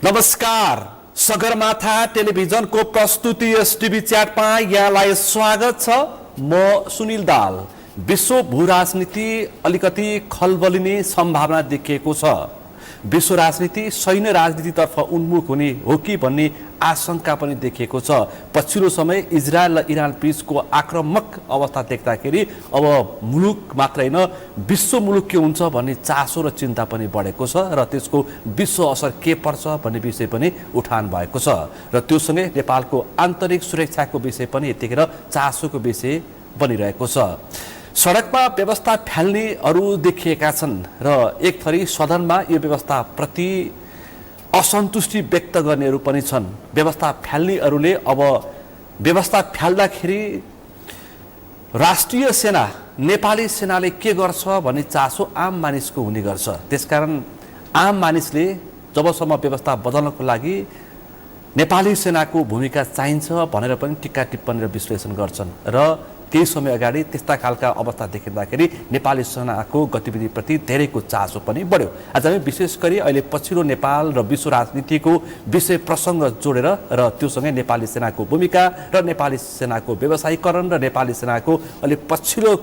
नमस्कार, सगरमाथा टेलिभिजनको प्रस्तुति एसटिभी च्याटमा यहाँलाई स्वागत छ। म सुनिल दाल। विश्व भूराजनीति अलिकति खलबलिने सम्भावना देखिएको छ। विश्व राजनीति सैन्य राजनीतितर्फ उन्मुख हुने हो कि भन्ने आशंका पनि देखिएको छ। पछिल्लो समय इजरायल र इरान बीचको आक्रामक अवस्था देख्दाखेरि अब मुलुक मात्रै होइन विश्व मुलुक के हुन्छ भन्ने चासो र चिन्ता पनि बढेको छ र त्यसको विश्व असर के पर्छ भन्ने विषय पनि उठान भएको छ र त्योसँगै नेपालको आन्तरिक सुरक्षाको विषय पनि यतिखेर चासोको विषय बनिरहेको छ। सडकमा व्यवस्था फ्याल्नेहरू देखिएका छन् र एक थरी सदनमा यो व्यवस्थाप्रति असन्तुष्टि व्यक्त गर्नेहरू पनि छन्। व्यवस्था फ्याल्नेहरूले अब व्यवस्था फ्याल्दाखेरि राष्ट्रिय सेना नेपाली सेनाले के गर्छ भन्ने चासो आम मानिसको हुने गर्छ। त्यसकारण आम मानिसले जबसम्म व्यवस्था बदल्नको लागि नेपाली सेनाको भूमिका चाहिन्छ भनेर पनि टिक्का टिप्पणी र विश्लेषण गर्छन् र केही समय अगाडि त्यस्ता खालका अवस्था देखिँदाखेरि नेपाली सेनाको गतिविधिप्रति धेरैको चासो पनि बढ्यो। आज हामी विशेष गरी अहिले पछिल्लो नेपाल र विश्व राजनीतिको विषय प्रसङ्ग जोडेर र त्योसँगै नेपाली सेनाको भूमिका र नेपाली सेनाको व्यवसायीकरण र नेपाली सेनाको अहिले पछिल्लो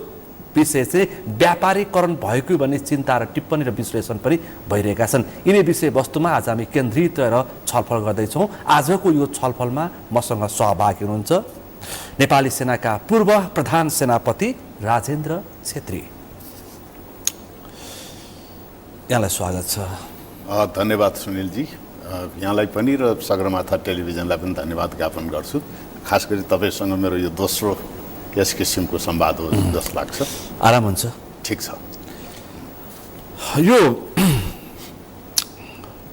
विषय चाहिँ व्यापारीकरण भएको भन्ने चिन्ता र टिप्पणी र विश्लेषण पनि भइरहेका छन्। यिनै विषयवस्तुमा आज हामी केन्द्रित रहेर छलफल गर्दैछौँ। आजको यो छलफलमा मसँग सहभागी हुनुहुन्छ नेपाली सेनाका पूर्व प्रधान सेनापति राजेन्द्र छेत्री। यहाँलाई स्वागत छ। धन्यवाद सुनिलजी। यहाँलाई पनि र सगरमाथा टेलिभिजनलाई पनि धन्यवाद ज्ञापन गर्छु। खास गरी तपाईँसँग मेरो यो दोस्रो यस किसिमको संवाद हो जस्तो लाग्छ। आराम हुन्छ। ठिक छ। यो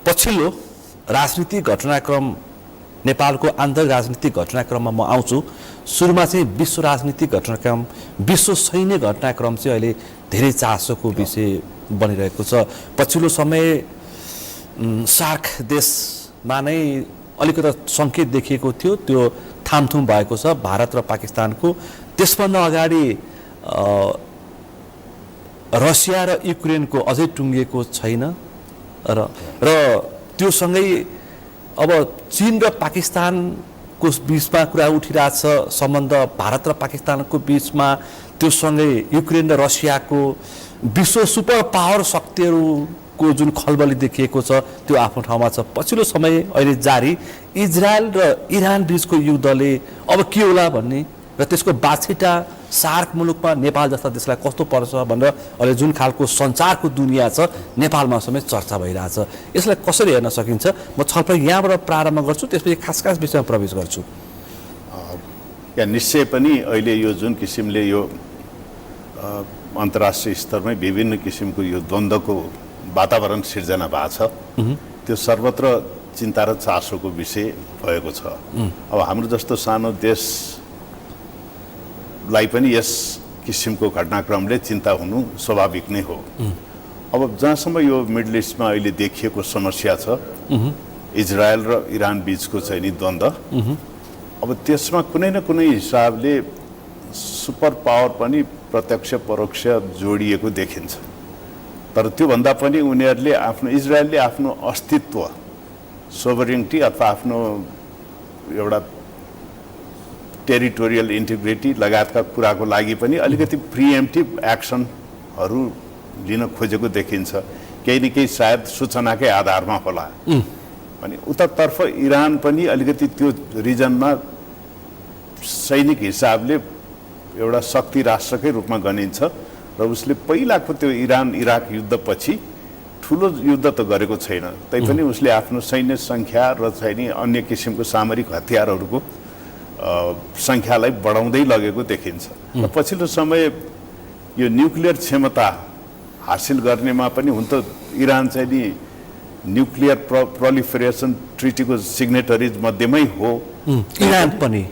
पछिल्लो राजनीतिक घटनाक्रम नेपालको आन्तरिक राजनीतिक घटनाक्रममा म आउँछु। सुरुमा चाहिँ विश्व राजनीतिक घटनाक्रम, विश्व सैन्य घटनाक्रम चाहिँ अहिले धेरै चासोको विषय बनिरहेको छ। पछिल्लो समय सार्क देशमा नै अलिकति सङ्केत देखिएको थियो, त्यो थामथुम भएको छ भारत र पाकिस्तानको। त्यसभन्दा अगाडि रसिया र युक्रेनको अझै टुङ्गिएको छैन र त्योसँगै अब चीन र पाकिस्तानको बीचमा कुरा उठिरहेछ सम्बन्ध भारत र पाकिस्तानको बीचमा। त्योसँगै युक्रेन र रसियाको विश्व सुपर पावर शक्तिहरूको जुन खलबली देखिएको छ त्यो आफ्नो ठाउँमा छ। पछिल्लो समय अहिले जारी इजरायल र इरान बीचको युद्धले अब के होला भन्ने र त्यसको बाछिटा सार्क मुलुकमा नेपाल जस्ता देशलाई कस्तो पर्छ भनेर अहिले जुन खालको सञ्चारको दुनियाँ छ नेपालमा समेत चर्चा भइरहेछ। यसलाई कसरी हेर्न सकिन्छ? म छलफल यहाँबाट प्रारम्भ गर्छु, त्यसपछि खास विषयमा प्रवेश गर्छु। या निश्चय पनि अहिले यो जुन किसिमले यो अन्तर्राष्ट्रिय स्तरमै विभिन्न किसिमको यो द्वन्द्वको वातावरण सिर्जना भएको छ, त्यो सर्वत्र चिन्ता र चासोको विषय भएको छ। अब हाम्रो जस्तो सानो देशलाई पनि यस किसिमको घटनाक्रमले चिन्ता हुनु स्वाभाविक नै हो। अब जहाँसम्म यो मिडल इस्टमा अहिले देखिएको समस्या छ, इजरायल र इरान बीचको चाहिँ नि द्वन्द्व, अब त्यसमा कुनै न कुनै हिसाबले सुपर पावर पनि प्रत्यक्ष परोक्ष जोडिएको देखिन्छ। तर त्योभन्दा पनि उनीहरूले इजरायलले आफ्नो अस्तित्व, सोभरेनिटी अथवा आफ्नो एउटा टेरिटोरियल इन्टिग्रिटी लगायतका कुराको लागि पनि अलिकति प्रिएम्प्टिभ एक्सनहरू लिन खोजेको देखिन्छ। केही न केही सायद सूचनाकै आधारमा होला। अनि उतातर्फ इरान पनि अलिकति त्यो रिजनमा सैनिक हिसाबले एउटा शक्ति राष्ट्रकै रूपमा गनिन्छ र उसले पहिलाको त्यो इरान इराक युद्धपछि ठुलो युद्ध त गरेको छैन, तैपनि उसले आफ्नो सैन्य सङ्ख्या र चाहिँ अन्य किसिमको सामरिक हतियारहरूको सङ्ख्यालाई बढाउँदै लगेको देखिन्छ। र पछिल्लो समय यो न्युक्लियर क्षमता हासिल गर्नेमा पनि हुन त इरान चाहिँ नि न्युक्लियर प्रोलिफरेसन ट्रिटीको सिग्नेटरिज मध्येमै हो। इरान पनि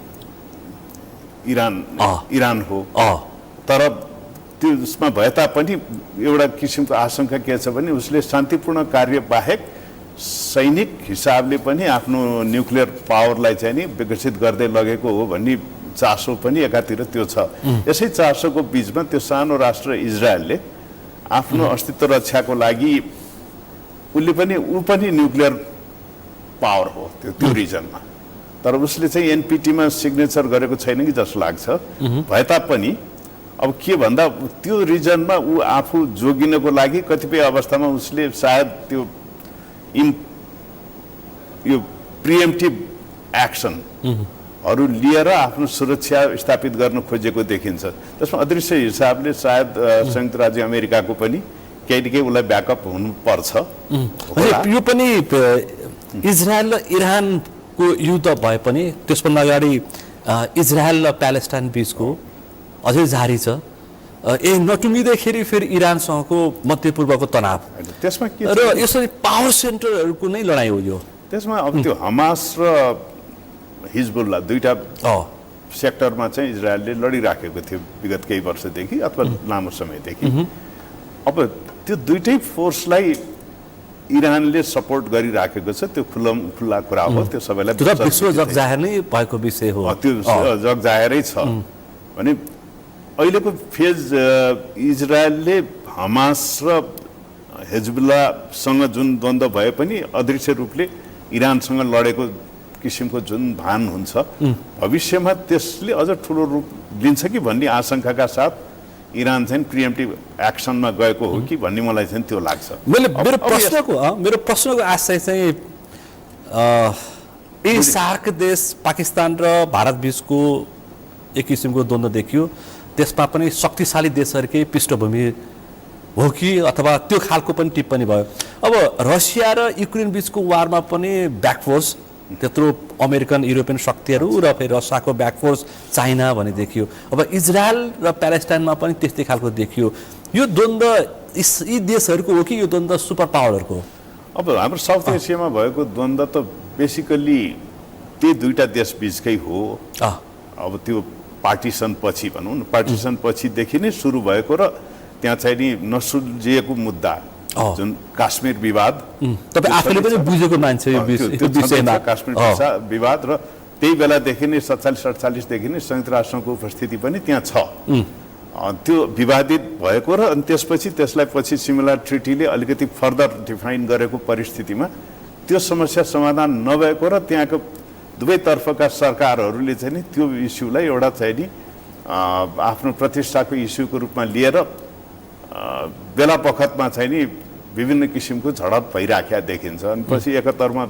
इरान हो। तर त्यो उसमा भए तापनि एउटा किसिमको आशंका के छ भने उसले शान्तिपूर्ण कार्य बाहेक सैनिक हिसाबले पनि आफ्नो न्युक्लियर पावरलाई चाहिँ नि विकसित गर्दै लगेको हो भन्ने चासो पनि एकातिर त्यो छ। यसै चासोको बीचमा त्यो सानो राष्ट्र इजरायलले आफ्नो अस्तित्व रक्षाको लागि ऊ पनि न्युक्लियर पावर हो त्यो रिजनमा। तर उसले चाहिँ एनपिटीमा सिग्नेचर गरेको छैन कि जस्तो लाग्छ। भए तापनि अब के भन्दा त्यो रिजनमा ऊ आफू जोगिनको लागि कतिपय अवस्थामा उसले सायद त्यो यो प्रिएम्प्टिभ एक्सनहरू लिएर आफ्नो सुरक्षा स्थापित गर्न खोजेको देखिन्छ। त्यसमा अदृश्य हिसाबले सायद संयुक्त राज्य अमेरिकाको पनि केही न केही उसलाई ब्याकअप हुनुपर्छ। यो पनि इजरायल र इरानको युद्ध भए पनि त्यसभन्दा अगाडि इजरायल र प्यालेस्टाइन बिचको अझै जारी छ। नटुङ्गिँदाखेरि फेरि इरानसँगको मध्यपूर्वको तनाव त्यसमा के र यसरी पावर सेन्टरहरूको नै लडाइँ हो यो। त्यसमा अब त्यो हमास र हिजबुल्ला दुईटा सेक्टरमा चाहिँ इजरायलले लडिराखेको थियो विगत केही वर्षदेखि अथवा लामो समयदेखि। अब त्यो दुईटै फोर्सलाई इरानले सपोर्ट गरिराखेको छ। त्यो खुल्ला कुरा हो, त्यो सबैलाई विश्व जगजाहेर नै भएको विषय हो। त्यो जगजाहेरै छ भने अहिलेको फेज इजरायलले हमास र हिजबुल्लासँग जुन द्वन्द्व भए पनि अदृश्य रूपले इरानसँग लडेको किसिमको जुन भान हुन्छ, भविष्यमा त्यसले अझ ठुलो रूप लिन्छ कि भन्ने आशंकाका साथ इरान चाहिँ प्रिएम्प्टिभ एक्सनमा गएको हो कि भन्ने मलाई चाहिँ त्यो लाग्छ। मेरो प्रश्नको आशय चाहिँ यी सार्क देश पाकिस्तान र भारत बीचको एक किसिमको द्वन्द्व देखियो, त्यसमा पनि शक्तिशाली देशहरूकै पृष्ठभूमि हो कि अथवा त्यो खालको पनि टिप्पणी भयो। अब रसिया र युक्रेन बीचको वारमा पनि ब्याकफोर्स त्यत्रो अमेरिकन युरोपियन शक्तिहरू र फेरि रसियाको ब्याकफोर्स चाइना भन्ने देखियो। अब इजरायल र प्यालेस्टाइनमा पनि त्यस्तै खालको देखियो। यो द्वन्द्व यी देशहरूको हो कि यो द्वन्द्व सुपर पावरहरूको? अब हाम्रो साउथ एसियामा भएको द्वन्द्व त बेसिकली त्यही दुईटा देश बिचकै हो। अब त्यो पार्टिसन पछि भनौँ न, पार्टिसन पछिदेखि नै सुरु भएको र त्यहाँ चाहिँ नि नसुल्झिएको मुद्दा जुन काश्मीर विवाद, तपाईँ आफैले पनि बुझेको मान्छे यो विषयमा, काश्मीर विवाद र त्यही बेलादेखि नै 47-48देखि नै संयुक्त राष्ट्रको उपस्थिति पनि त्यहाँ छ। त्यो विवादित भएको र अनि त्यसपछि त्यसलाई पछि सिमिला ट्रिटीले अलिकति फर्दर डिफाइन गरेको परिस्थितिमा त्यो समस्या समाधान नभएको र त्यहाँको दुवैतर्फका सरकारहरूले चाहिँ नि त्यो इस्युलाई एउटा चाहिँ नि आफ्नो प्रतिष्ठाको इस्युको रूपमा लिएर बेला बखतमा चाहिँ नि विभिन्न किसिमको झडप भइराखेका देखिन्छ। अनि पछि एकतर्फमा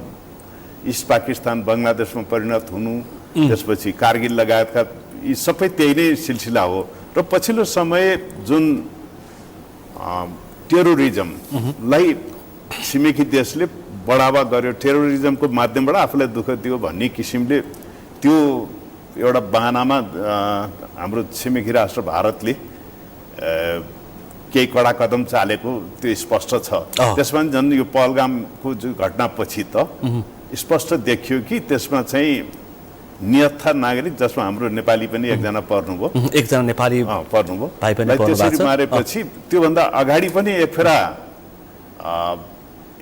इस्ट पाकिस्तान बङ्गलादेशमा परिणत हुनु, त्यसपछि कारगिल लगायतका यी सबै त्यही नै सिलसिला हो। र पछिल्लो समय जुन टेरोरिजमलाई छिमेकी देशले बढावा गर्यो, टेरोरिजमको माध्यमबाट आफूलाई दुःख दियो भन्ने किसिमले त्यो एउटा बहानामा हाम्रो छिमेकी राष्ट्र भारतले केही कडा कदम चालेको त्यो स्पष्ट छ। त्यसमा झन् यो पहलगामको जो घटनापछि त स्पष्ट देखियो कि त्यसमा चाहिँ नियत्था नागरिक, जसमा हाम्रो नेपाली पनि एकजना पर्नुभयो, एकजना नेपाली पर्नुभयो, त्यसरी मारेपछि त्योभन्दा अगाडि पनि एक फेरा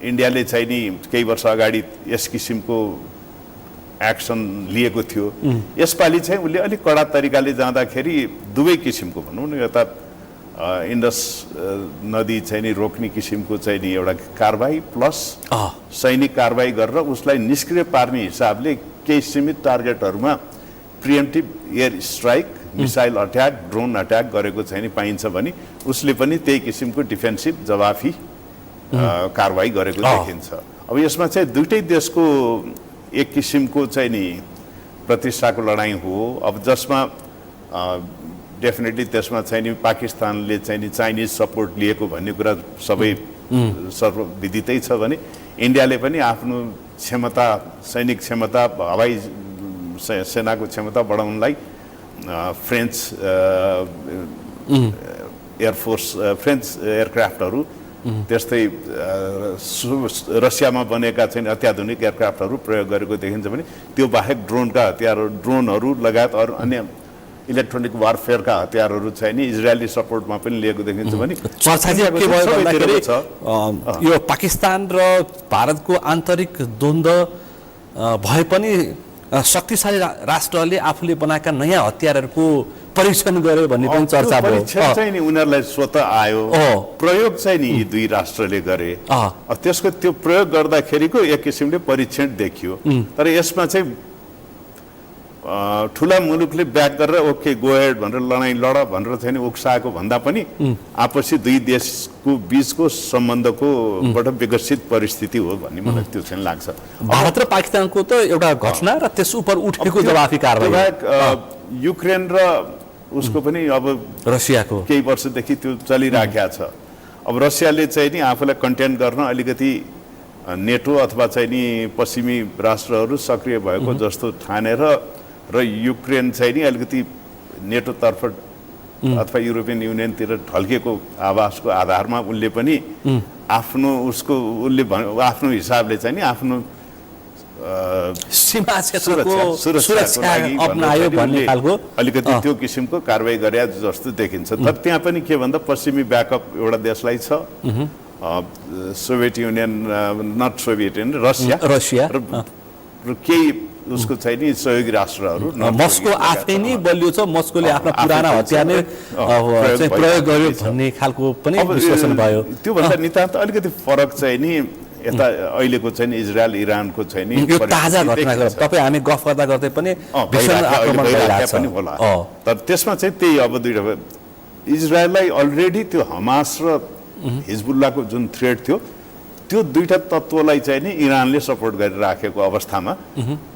इन्डियाले चाहिँ नि केही वर्ष अगाडि यस किसिमको एक्सन लिएको थियो। यसपालि चाहिँ उसले अलिक कडा तरिकाले जाँदाखेरि दुवै किसिमको भनौँ न, यता इन्डस नदी चाहिँ नि रोक्ने किसिमको चाहिँ नि एउटा कारबाही प्लस सैनिक कारबाही गरेर उसलाई निष्क्रिय पार्ने हिसाबले केही सीमित टार्गेटहरूमा preemptive air strike, missile attack, drone attack गरेको चाहिँ नि पाइन्छ भने उसले पनि त्यही किसिमको डिफेन्सिभ जवाफी कारबाही गरेको देखिन्छ। अब यसमा चाहिँ दुईटै देशको एक किसिमको चाहिँ नि प्रतिष्ठाको लडाइँ हो। अब जसमा डेफिनेटली त्यसमा चाहिँ नि पाकिस्तानले चाहिँ नि चाइनिज सपोर्ट लिएको भन्ने कुरा सबै सर्वविदितै छ भने इन्डियाले पनि आफ्नो क्षमता, सैनिक क्षमता, हवाई सेनाको क्षमता बढाउनलाई फ्रेन्च एयरफोर्स, फ्रेन्च एयरक्राफ्टहरू, त्यस्तै रसियामा बनेका चाहिँ अत्याधुनिक एयरक्राफ्टहरू प्रयोग गरेको देखिन्छ भने त्यो बाहेक ड्रोनका हतियारहरू, ड्रोनहरू लगायत अरू अन्य इलेक्ट्रोनिक वारफेयरका हतियारहरू चाहिँ नि इजरायली सपोर्टमा पनि लिएको देखिन्छ भने चर्चा चाहिँ के भयो भन्दाखेरि यो पाकिस्तान र भारतको आन्तरिक द्वन्द्व भए पनि शक्तिशाली राष्ट्रले आफूले बनाएका नयाँ हतियारहरूको परीक्षण गर्यो भन्ने पनि चर्चा भयो। परीक्षण चाहिँ नि उनीहरूलाई स्वतः आयो, प्रयोग चाहिँ नि यी दुई राष्ट्रले गरे। त्यसको त्यो प्रयोग गर्दाखेरिको एक किसिमले परीक्षण देखियो। तर यसमा चाहिँ ठुला मुलुकले ब्याक गरेर ओके गो हेड भनेर लडाइँ लड भनेर चाहिँ उक्साएको भन्दा पनि आपसी दुई देशको बीचको सम्बन्धको बाट विकसित परिस्थिति हो भन्ने मलाई त्यो चाहिँ लाग्छ। भारत र पाकिस्तानको त एउटा घटना र त्यस उपर उठेको जवाफी कारबाही युक्रेन र उसको पनि अब रसियाको केही वर्षदेखि त्यो चलिराखेको छ। अब रसियाले चाहिँ नि आफूलाई कन्टेन गर्न अलिकति नेटो अथवा चाहिँ नि पश्चिमी राष्ट्रहरू सक्रिय भएको जस्तो ठानेर र युक्रेन चाहिँ नि अलिकति नेटोतर्फ अथवा युरोपियन युनियनतिर ढल्केको आवाजको आधारमा उसले पनि आफ्नो आफ्नो हिसाबले चाहिँ नि आफ्नो सीमा क्षेत्रको सुरक्षा अपनायो भन्ने खालको अलिकति त्यो किसिमको कारबाही गरे जस्तो देखिन्छ। तर त्यहाँ पनि के भन्दा पश्चिमी ब्याकअप एउटा देशलाई छ, Soviet Union not Soviet Union Russia र केही उसको चाहिँ नि सहयोगी राष्ट्रहरू। मस्को आफै नै बलियो छ, मस्कोले आफ्ना पुराना हतियार नै प्रयोग गर्यो भन्ने खालको पनि विश्लेषण भयो। त्योभन्दा नितान्त अलिकति फरक चाहिँ नि यता अहिलेको चाहिँ इजरायल इरानको चाहिँ नि यो ताजा घटना तपाईँ हामी गफ गर्दा गर्दै पनि पनि होला। तर त्यसमा चाहिँ त्यही अब दुईटा इजरायललाई अलरेडी त्यो हमास र हिजबुल्लाहको जुन थ्रेट थियो त्यो दुईटा तत्त्वलाई चाहिँ नि इरानले सपोर्ट गरिराखेको अवस्थामा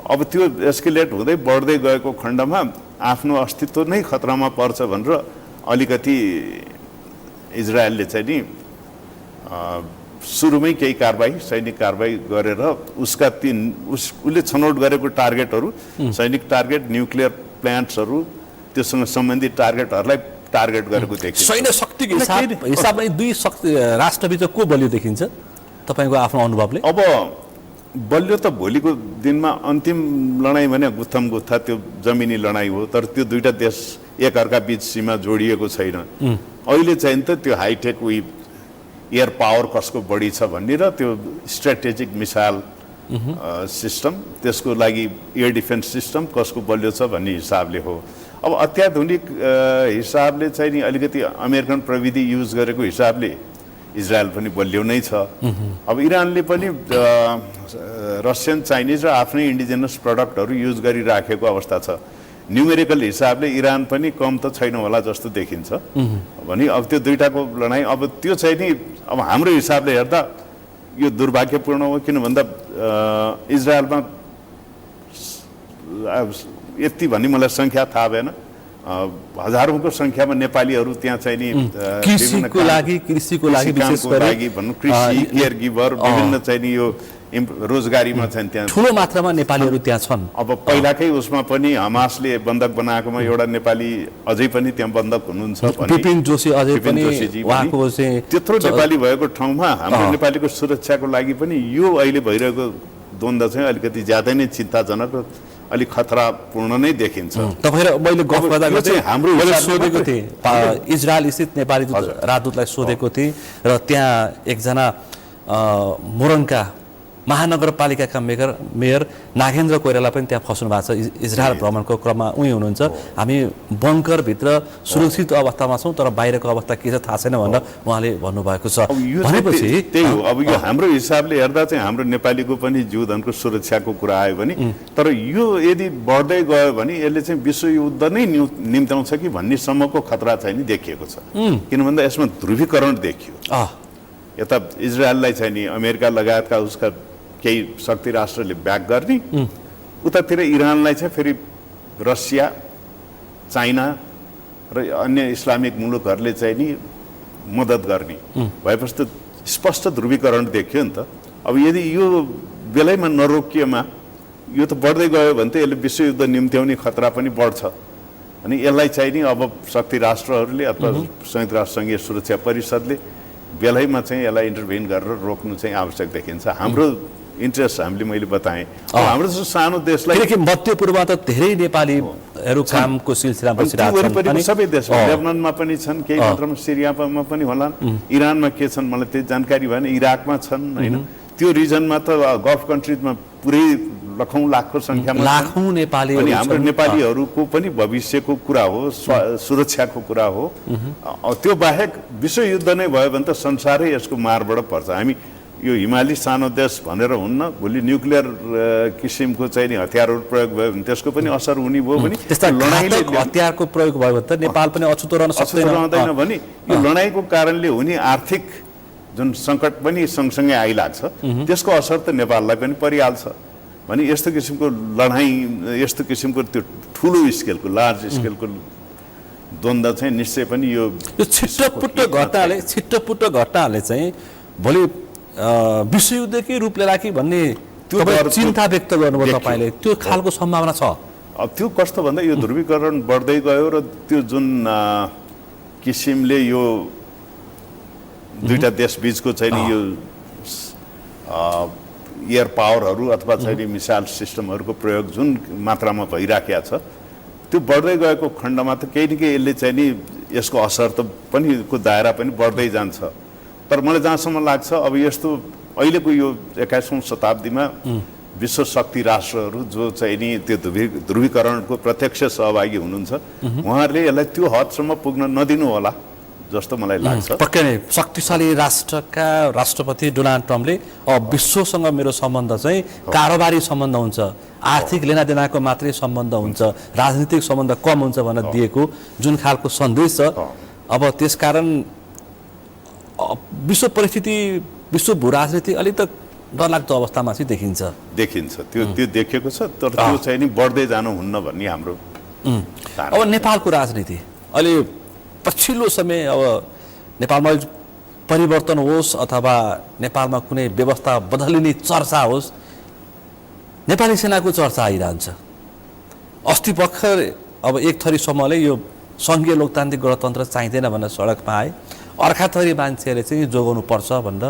अब त्यो एस्केलेट हुँदै बढ्दै गएको खण्डमा आफ्नो अस्तित्व नै खतरामा पर्छ भनेर अलिकति इजरायलले चाहिँ नि सुरुमै केही सैनिक कारबाही गरेर उसले छनौट गरेको टार्गेटहरू सैनिक टार्गेट, न्युक्लियर प्लान्ट्सहरू, त्योसँग सम्बन्धित टार्गेटहरूलाई टार्गेट गरेको देखिन्छ। सैन्य शक्तिको हिसाबमा दुई राष्ट्रबिच को बलियो देखिन्छ तपाईँको आफ्नो अनुभवले? अब बलियो त भोलिको दिनमा अन्तिम लडाइँ भने गुत्थम गुत्था त्यो जमिनी लडाइँ हो, तर त्यो दुईटा देश एकअर्का बीच सीमा जोडिएको छैन। अहिले चाहिँ त त्यो हाइटेक एयर पावर कसको बढी छ भन्ने र त्यो स्ट्राटेजिक मिसाइल सिस्टम, त्यसको लागि एयर डिफेन्स सिस्टम कसको बलियो छ भन्ने हिसाबले हो। अब अत्याधुनिक हिसाबले चाहिँ नि अलिकति अमेरिकन प्रविधि युज गरेको हिसाबले इजरायल पनि बलियो नै छ। अब इरानले पनि रसियन, चाइनिज र आफ्नै इन्डिजिनस प्रडक्टहरू युज गरिराखेको अवस्था छ। न्युमेरिकल हिसाबले इरान पनि कम त छैन होला जस्तो देखिन्छ भने अब त्यो दुईटाको लडाइँ अब त्यो चाहिँ नि अब हाम्रो हिसाबले हेर्दा यो दुर्भाग्यपूर्ण हो। किन भन्दा इजरायलमा यति भन्ने मलाई सङ्ख्या थाहा भएन, हजारौंको संख्यामा नेपालीहरू त्यहाँ चाहिँ नि कृषिको लागि विशेष गरी भन्नु कृषि केयर गिभर विभिन्न चाहिँ नि यो रोजगारीमा छन्, त्यहाँ ठुलो मात्रामा नेपालीहरू त्यहाँ छन्। अब पहिलाकै उसमा पनि हमासले बन्दक बनाएकोमा एउटा नेपाली अझै पनि त्यहाँ बन्दक हुनुहुन्छ, विपिन जोशी अझै पनि उहाँको चाहिँ त्यत्रो नेपाली भएको ठाउँमा हाम्रो नेपालीको सुरक्षाको लागि पनि यो अहिले भइरहेको द्वन्द्व चाहिँ अलिकति ज्यादै नै चिन्ताजनक, अलिक खतरापूर्ण नै देखिन्छ। तपाईँ र मैले गफ गर्दा चाहिँ हाम्रो सोधेको थिएँ, इजरायल स्थित नेपाली राजदूतलाई सोधेको थिएँ र त्यहाँ एकजना मोरङका महानगरपालिकाका मेयर नागेन्द्र कोइराला पनि त्यहाँ फस्नु भएको छ। इजरायल भ्रमणको क्रममा उही हुनुहुन्छ, हामी बङ्करभित्र सुरक्षित अवस्थामा छौँ तर बाहिरको अवस्था के छ थाहा छैन भनेर उहाँले भन्नुभएको छ। भनेपछि त्यही हो, अब यो हाम्रो हिसाबले हेर्दा चाहिँ हाम्रो नेपालीको पनि जीवधनको सुरक्षाको कुरा आयो भने, तर यो यदि बढ्दै गयो भने यसले चाहिँ विश्वयुद्ध नै निम्त्याउँछ कि भन्ने सम्मको खतरा चाहिँ नि देखिएको छ। किन भन्दा यसमा ध्रुवीकरण देखियो, यता इजरायललाई चाहिँ नि अमेरिका लगायतका उसका केही शक्ति राष्ट्रले ब्याक गर्ने, उतातिर इरानलाई चाहिँ फेरि रसिया, चाइना र अन्य इस्लामिक मुलुकहरूले चाहिँ नि मद्दत गर्ने भएपछि त स्पष्ट ध्रुवीकरण देखियो नि त। अब यदि यो बेलैमा नरोकिएमा यो त बढ्दै गयो भने त यसले विश्वयुद्ध निम्त्याउने खतरा पनि बढ्छ। अनि यसलाई चाहिँ नि अब शक्ति राष्ट्रहरूले अथवा संयुक्त राष्ट्र सङ्घीय सुरक्षा परिषदले बेलैमा चाहिँ यसलाई इन्टरभेन गरेर रोक्नु चाहिँ आवश्यक देखिन्छ। हाम्रो इन्ट्रेस्ट हामीले मैले बताएँ, हाम्रो जस्तो सानो देशलाई, किनकि मध्यपूर्वमा त धेरै नेपालीहरू कामको सिलसिला बसिरहेका सबै देशमा, लेबननमा पनि छन्, केही मात्रामा सिरियामा पनि होला, इरानमा के छन् मलाई त्यही जानकारी भएन, इराकमा छन् होइन, त्यो रिजनमा त गल्फ कन्ट्रिजमा पुरै लाखौँ लाखको संख्यामा लाखौँ नेपालीहरू अनि हाम्रो छन्। नेपालीहरूको पनि भविष्यको कुरा हो, सुरक्षाको कुरा हो। त्यो बाहेक विश्वयुद्ध नै भयो भने त संसारै यसको मारबाट पर्छ। हामी यो हिमाली सानो देश भनेर हुन्न, भोलि न्युक्लियर किसिमको चाहिँ नि हतियारहरू प्रयोग भयो भने त्यसको पनि असर हुने भयो भने त्यस्ता घातक हतियारको प्रयोग भयो भने त नेपाल पनि अछुतो रहन सक्दैन। रहँदैन भने यो लडाइँको कारणले हुने आर्थिक जुन सङ्कट पनि सँगसँगै आइलाग्छ, त्यसको असर त नेपाललाई पनि परिहाल्छ। भने यस्तो किसिमको लडाइँ, यस्तो किसिमको त्यो ठुलो स्केलको, लार्ज स्केलको द्वन्द्व चाहिँ निश्चय पनि यो छिट्टोपुट्टो घटनाले चाहिँ भोलि विश्वयुद्धकै रूप लिएला कि भन्ने त्यो चिन्ता व्यक्त गर्नुभयो तपाईँले, त्यो खालको सम्भावना छ? अब त्यो कस्तो भन्दा यो ध्रुवीकरण बढ्दै गयो र त्यो जुन किसिमले यो दुईटा देशबीचको चाहिँ नि यो एयर पावरहरू अथवा चाहिँ नि मिसाइल सिस्टमहरूको प्रयोग जुन मात्रामा भइराखेको छ, त्यो बढ्दै गएको खण्डमा त केही न केही यसले चाहिँ नि यसको असर त पनि को दायरा पनि बढ्दै जान्छ। तर मलाई जहाँसम्म लाग्छ अब यस्तो अहिलेको यो 21औं शताब्दीमा विश्व शक्ति राष्ट्रहरू जो चाहिँ नि त्यो ध्रुवीकरणको प्रत्यक्ष सहभागी हुनुहुन्छ, उहाँहरूले यसलाई त्यो हदसम्म पुग्न नदिनु होला जस्तो मलाई लाग्छ। पक्कै नै शक्तिशाली राष्ट्रका राष्ट्रपति डोनाल्ड ट्रम्पले अब विश्वसँग मेरो सम्बन्ध चाहिँ कारोबारी सम्बन्ध हुन्छ, आर्थिक लेनादेनाको मात्रै सम्बन्ध हुन्छ, राजनीतिक सम्बन्ध कम हुन्छ भनेर दिएको जुन खालको सन्देश छ, अब त्यसकारण विश्व परिस्थिति, विश्व भूराजनीति अलिक त डरलाग्दो अवस्थामा चाहिँ देखिन्छ। त्यो देखेको छ, तर त्यो चाहिँ नि बढ्दै जानु हुन्न भन्ने हाम्रो। अब नेपालको राजनीति अहिले पछिल्लो समय अब नेपालमा परिवर्तन होस् अथवा नेपालमा कुनै व्यवस्था बदलिने चर्चा होस्, नेपाली सेनाको चर्चा आइरहन्छ। अस्ति भर्खर अब एक थरी समूहले यो सङ्घीय लोकतान्त्रिक गणतन्त्र चाहिँदैन भनेर सडकमा आए, अर्का थरी मान्छेहरूले चाहिँ जोगाउनु पर्छ भनेर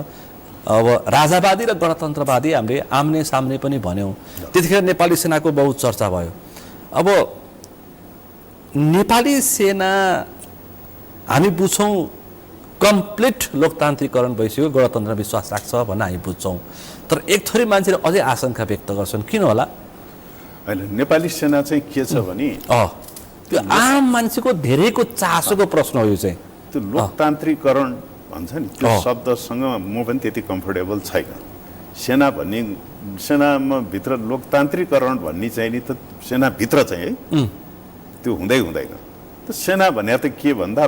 अब राजावादी र गणतन्त्रवादी हामीले आम्ने सामने पनि भन्यौँ। त्यतिखेर नेपाली सेनाको बहुत चर्चा भयो। अब नेपाली सेना हामी बुझ्छौँ कम्प्लिट लोकतान्त्रिकरण भइसक्यो, गणतन्त्रमा विश्वास राख्छ भन्ने हामी बुझ्छौँ, तर एक थरी मान्छेले अझै आशंका व्यक्त गर्छन्, किन होला? होइन, नेपाली सेना चाहिँ के छ भने त्यो आम मान्छेको धेरैको चासोको प्रश्न हो। यो चाहिँ त्यो लोकतान्त्रिकरण भन्छ नि, त्यो शब्दसँग म पनि त्यति कम्फर्टेबल छैन। सेनामा भित्र लोकतान्त्रिकरण भन्ने चाहिँ नि त सेनाभित्र चाहिँ है, त्यो हुँदैन। त सेना भने त के भन्दा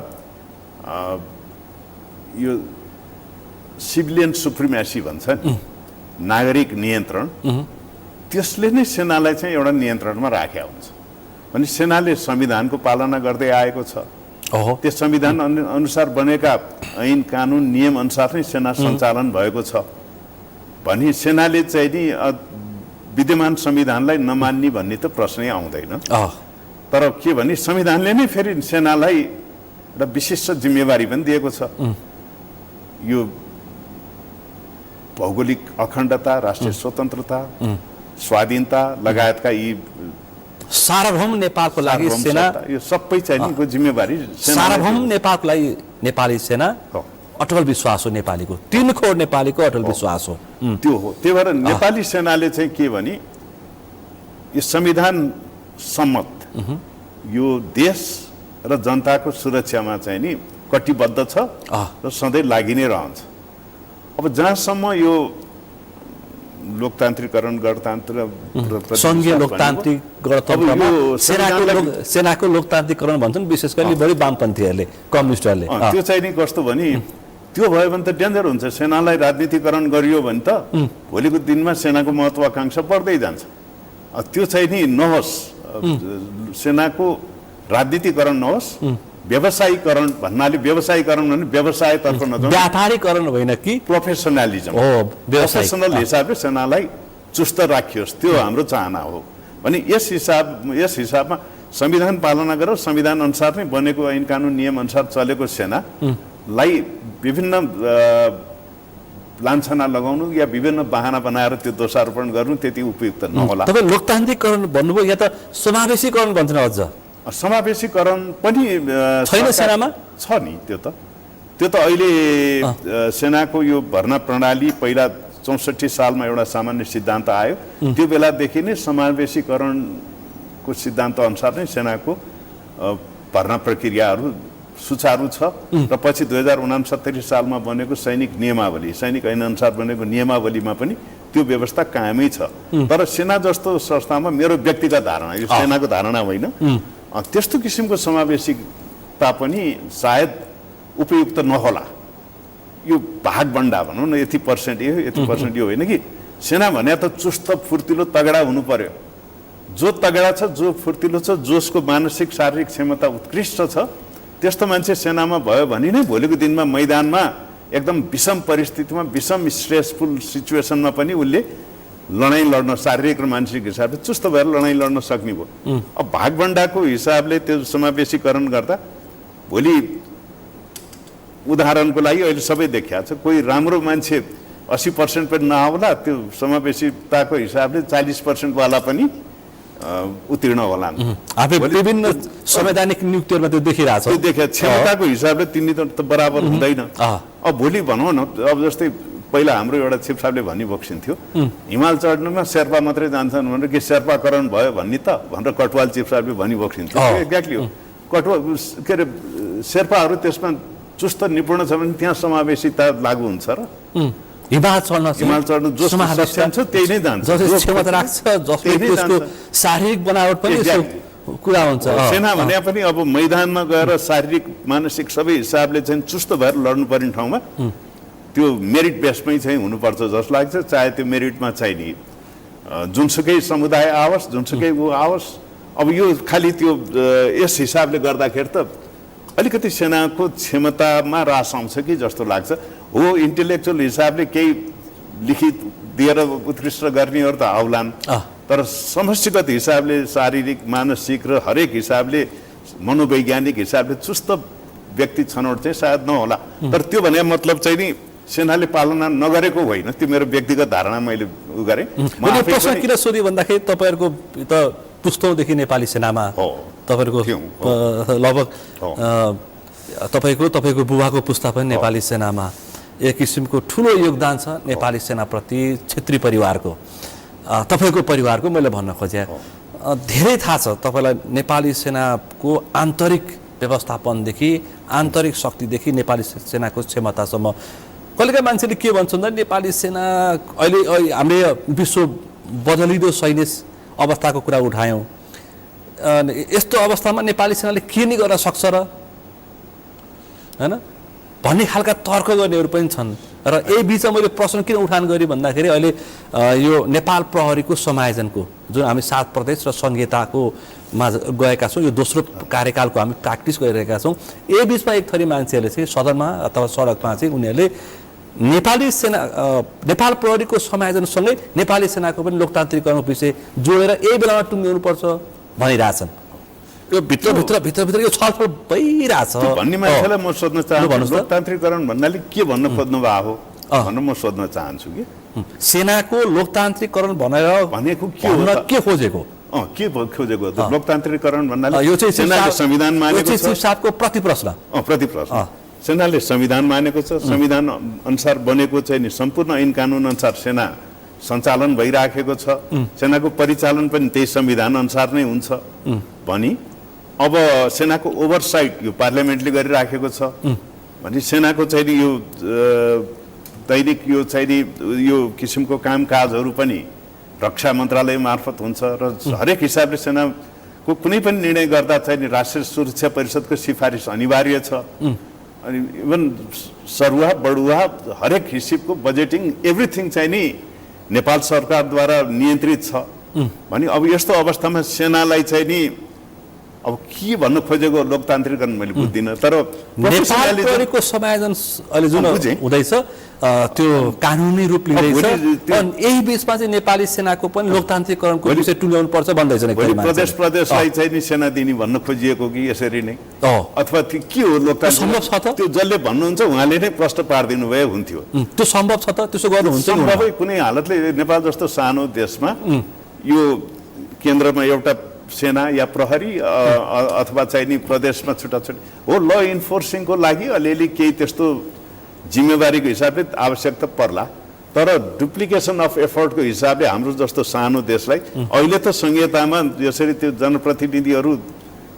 यो सिभिलियन सुप्रिमेसी भन्छ नि, नागरिक नियन्त्रण, त्यसले नै सेनालाई चाहिँ एउटा नियन्त्रणमा राखेको हुन्छ। भने सेनाले संविधानको पालना गर्दै आएको छ, त्यो संविधान अनुसार बनेका ऐन कानुन नियम अनुसार नै सेना सञ्चालन भएको छ। भने सेनाले चाहिँ नि विद्यमान संविधानलाई नमान्ने भन्ने त प्रश्नै आउँदैन। तर के भने संविधानले नै फेरि सेनालाई एउटा विशिष्ट जिम्मेवारी पनि दिएको छ। यो भौगोलिक अखण्डता, राष्ट्रिय स्वतन्त्रता, स्वाधीनता लगायतका यी सार्वभौम नेपालको लागि सेना, यो सबै चाहिँ जिम्मेवारी सार्वभौम नेपालको लागि नेपाली सेना अटल विश्वास हो। नेपालीको तीन खोड नेपालीको अटल विश्वास हो। त्यो हो। त्यही भएर नेपाली सेनाले चाहिँ के भने यो संविधान सम्मत यो देश र जनताको सुरक्षामा चाहिँ नि कटिबद्ध छ र सधैँ लागि नै रहन्छ। अब जहाँसम्म यो लोकतान्त्रिकरण, गणतन्त्र, सङ्घीय लोकतान्त्रिक गणतन्त्रमा सेनाको लोकतान्त्रिकरण भन्छन्, विशेष गरी बढी वामपन्थीहरूले, कम्युनिस्टहरूले। त्यो चाहिँ नि कस्तो भने त्यो भयो भने त डेन्जर हुन्छ। सेनालाई राजनीतिकरण गरियो भने त भोलिको दिनमा सेनाको महत्त्वाकांक्षा बढ्दै जान्छ। त्यो चाहिँ नि नहोस्, सेनाको राजनीतिकरण नहोस्, व्यवसायीकरण भन्नाले व्यवसायीकरण भने व्यवसायतर्फ नजाउँ, व्यापारीकरण होइन कि प्रोफेसनलिजम, प्रोफेसनल हिसाबले सेनालाई चुस्त राखियोस्, त्यो हाम्रो चाहना हो। भने यस हिसाबमा संविधान पालना गरेर संविधान अनुसार नै बनेको ऐन कानुन नियम अनुसार चलेको सेनालाई विभिन्न लान्छना लगाउनु या विभिन्न बहाना बनाएर त्यो दोषारोपण गर्नु त्यति उपयुक्त नहोला। तपाईँ लोकतान्त्रिकरण भन्नुभयो या त समावेशीकरण भन्छन्? अझ समावेशीकरण पनि छैन सेनामा? छ नि, त्यो त अहिले सेनाको यो भर्ना प्रणाली पहिला 64 सालमा एउटा सामान्य सिद्धान्त आयो। त्यो बेलादेखि नै समावेशीकरणको सिद्धान्त अनुसार नै सेनाको भर्ना प्रक्रियाहरू सुचारू छ र पछि 2069 सालमा बनेको सैनिक नियमावली, सैनिक ऐन अनुसार बनेको नियमावलीमा पनि त्यो व्यवस्था कायमै छ। तर सेना जस्तो संस्थामा मेरो व्यक्तिगत धारणा, यो सेनाको धारणा होइन, त्यस्तो किसिमको समावेशिकता पनि सायद उपयुक्त नहोला। यो भागबण्डा भनौँ न, यति पर्सेन्ट यो, यति पर्सेन्ट यो होइन कि सेना भने त चुस्त फुर्तिलो तगडा हुनु पर्यो। जो तगडा छ, जो फुर्तिलो छ, जसको मानसिक शारीरिक क्षमता उत्कृष्ट छ, त्यस्तो मान्छे सेनामा भयो भने नै भोलिको दिनमा मैदानमा एकदम विषम परिस्थितिमा, विषम स्ट्रेसफुल सिचुएसनमा पनि उसले लडाइँ लड्न, शारीरिक र मानसिक हिसाबले चुस्त भएर लडाइँ लड्न सक्ने भयो। अब भागबण्डाको हिसाबले त्यो समावेशीकरण गर्दा भोलि उदाहरणको लागि अहिले सबै देखिया छ, कोही राम्रो मान्छे 80% पनि नआउला, त्यो समावेशिताको हिसाबले 40% वाला पनि उत्तीर्ण होला। विभिन्न संवैधानिक नियुक्तिहरूमा त्यो देखिरहेछ। त्यो देखिया क्षमताको हिसाबले तिनी त बराबर हुँदैन। अब भोलि भनौँ न, अब जस्तै पहिला हाम्रो एउटा चिफ साहबले भनिबक्सिन्थ्यो हिमाल चढ्नुमा शेर्पा मात्रै जान्छन् भनेर, के शेर्पाकरण भयो भन्ने त भनेर कटवाल चिफ साहबले भनिबक्सिन्थ्यो। एक्ज्याक्टली हो। कटवाल के अरे शेर्पाहरू त्यसमा चुस्त निपुण छ भने त्यहाँ समावेशिता लागू हुन्छ र हिमाल चढ्न जो सक्षम छ त्यही नै जान्छ, जसले क्षमता राख्छ, जसले त्यसको शारीरिक बनावट पनि कुरा हुन्छ। सेना भने पनि अब मैदानमा गएर शारीरिक मानसिक सबै हिसाबले चाहिँ चुस्त भएर लड्नुपर्ने ठाउँमा त्यो मेरिट बेसमै चाहिँ हुनुपर्छ जस्तो लाग्छ। चाहे त्यो मेरिटमा चाहिँ नि जुनसुकै समुदाय आओस्, जुनसुकै ऊ आओस्, अब यो खालि त्यो यस हिसाबले गर्दाखेरि त अलिकति सेनाको क्षमतामा ह्रास आउँछ कि जस्तो लाग्छ। हो, इन्टेलेक्चुअल हिसाबले केही लिखित दिएर उत्कृष्ट गर्नेहरू त आउलान्, तर समष्टिगत हिसाबले शारीरिक, मानसिक र हरेक हिसाबले, मनोवैज्ञानिक हिसाबले चुस्त व्यक्ति छनौट चाहिँ सायद नहोला। तर त्यो भने मतलब चाहिँ नि सेनाले पालना नगरेको होइन, त्यो मेरो व्यक्तिगत धारणा मैले उ गरेँ। प्रश्न किन सोधेँ भन्दाखेरि तपाईँहरूको त पुस्तौँदेखि नेपाली सेनामा तपाईँहरूको लगभग तपाईँको बुबाको पुस्ता पनि नेपाली सेनामा, एक किसिमको ठुलो योगदान छ नेपाली सेनाप्रति क्षेत्रीय परिवारको, तपाईँको परिवारको। मैले भन्न खोजेँ धेरै थाहा छ तपाईँलाई नेपाली सेनाको आन्तरिक व्यवस्थापनदेखि, आन्तरिक शक्तिदेखि नेपाली सेनाको क्षमतासम्म। कहिलेकाहीँ मान्छेले के भन्छ भन्दा नेपाली सेना अहिले हामीले विश्व बदलिँदो सैन्य अवस्थाको कुरा उठायौँ, यस्तो अवस्थामा नेपाली सेनाले के नि गर्न सक्छ र हैन भन्ने खालका तर्क गर्नेहरू पनि छन्। र यही बिचमा मैले प्रश्न किन उठान गरेँ भन्दाखेरि अहिले यो नेपाल प्रहरीको समायोजनको जुन हामी 7 प्रदेश र संहिताको मा गएका छौँ, यो दोस्रो कार्यकालको हामी प्र्याक्टिस गरिरहेका छौँ। यही बिचमा एक थरी मान्छेहरूले चाहिँ सदनमा अथवा सडकमा चाहिँ उनीहरूले नेपाली सेना, नेपाल प्रहरीको समायोजनसँगै नेपाली सेनाको पनि लोकतान्त्रिकरणको विषय जोडेर यही बेलामा टुङ्ग्याउनुपर्छ भनिरहेछन्। यो भित्रभित्र यो छलफल भइरहेछ भन्ने मान्छेलाई म सोध्न चाहन्छु, लोकतान्त्रिकरण भन्नाले के भन्न खोज्नु भएको हो भनेर म सोध्न चाहन्छु कि सेनाको लोकतान्त्रिकरण भनेको के खोजेको? के खोजेको लोकतान्त्रिकरण भन्नाले यो चाहिँ सेनाले संविधान मानेको छ। साहबको प्रतिप्रश्न सेनाले संविधान मानेको छ, संविधान अनुसार बनेको चाहिँ नि सम्पूर्ण ऐन कानुन अनुसार सेना सञ्चालन भइराखेको छ, सेनाको परिचालन पनि त्यही संविधान अनुसार नै हुन्छ भनी अब सेनाको ओभरसाइट यो पार्लियामेन्टले गरिराखेको छ भने सेनाको चाहिँ नि यो दैनिक यो चाहिँ नि यो किसिमको कामकाजहरू पनि रक्षा मन्त्रालय मार्फत हुन्छ र हरेक हिसाबले सेनाको कुनै पनि निर्णय गर्दा चाहिँ नि राष्ट्रिय सुरक्षा परिषदको सिफारिस अनिवार्य छ। अनि इभन सरुवा बढुवा हरेक हिसाबको बजेटिङ एभ्रिथिङ चाहिँ नि नेपाल सरकारद्वारा नियन्त्रित छ भने अब यस्तो अवस्थामा सेनालाई चाहिँ नि अब के भन्न खोजेको लोकतान्त्रिकरण मैले बुझ्दिनँ। तर नेपाल प्रहरीको समायोजन अहिले जुन हुँदैछ त्यो कानुनी रूप लिँदैछ, यही बिचमा चाहिँ नेपाली सेनाको पनि लोकतान्त्रिकरणको विषय टुङ्ग्याउनु पर्छ भन्दैछ। प्रदेशलाई चाहिँ नि सेना दिने भन्न खोजिएको कि यसरी नै अथवा के हो लोकतान्त्रिक, त्यो जसले भन्नुहुन्छ उहाँले नै प्रश्न पारिदिनु भए हुन्थ्यो। त्यो सम्भव छ त? त्यसो गर्नुहुन्छ? सम्भवै कुनै हालतले नेपाल जस्तो सानो देशमा यो केन्द्रमा एउटा सेना या प्रहरी अथवा चाहिँ नि प्रदेशमा छुट्टा हो ल इन्फोर्सिङको लागि अलिअलि केही त्यस्तो जिम्मेवारीको हिसाबले आवश्यकता पर्ला, तर डुप्लिकेसन अफ एफर्टको हिसाबले हाम्रो जस्तो सानो देशलाई अहिले त संहितामा यसरी त्यो जनप्रतिनिधिहरू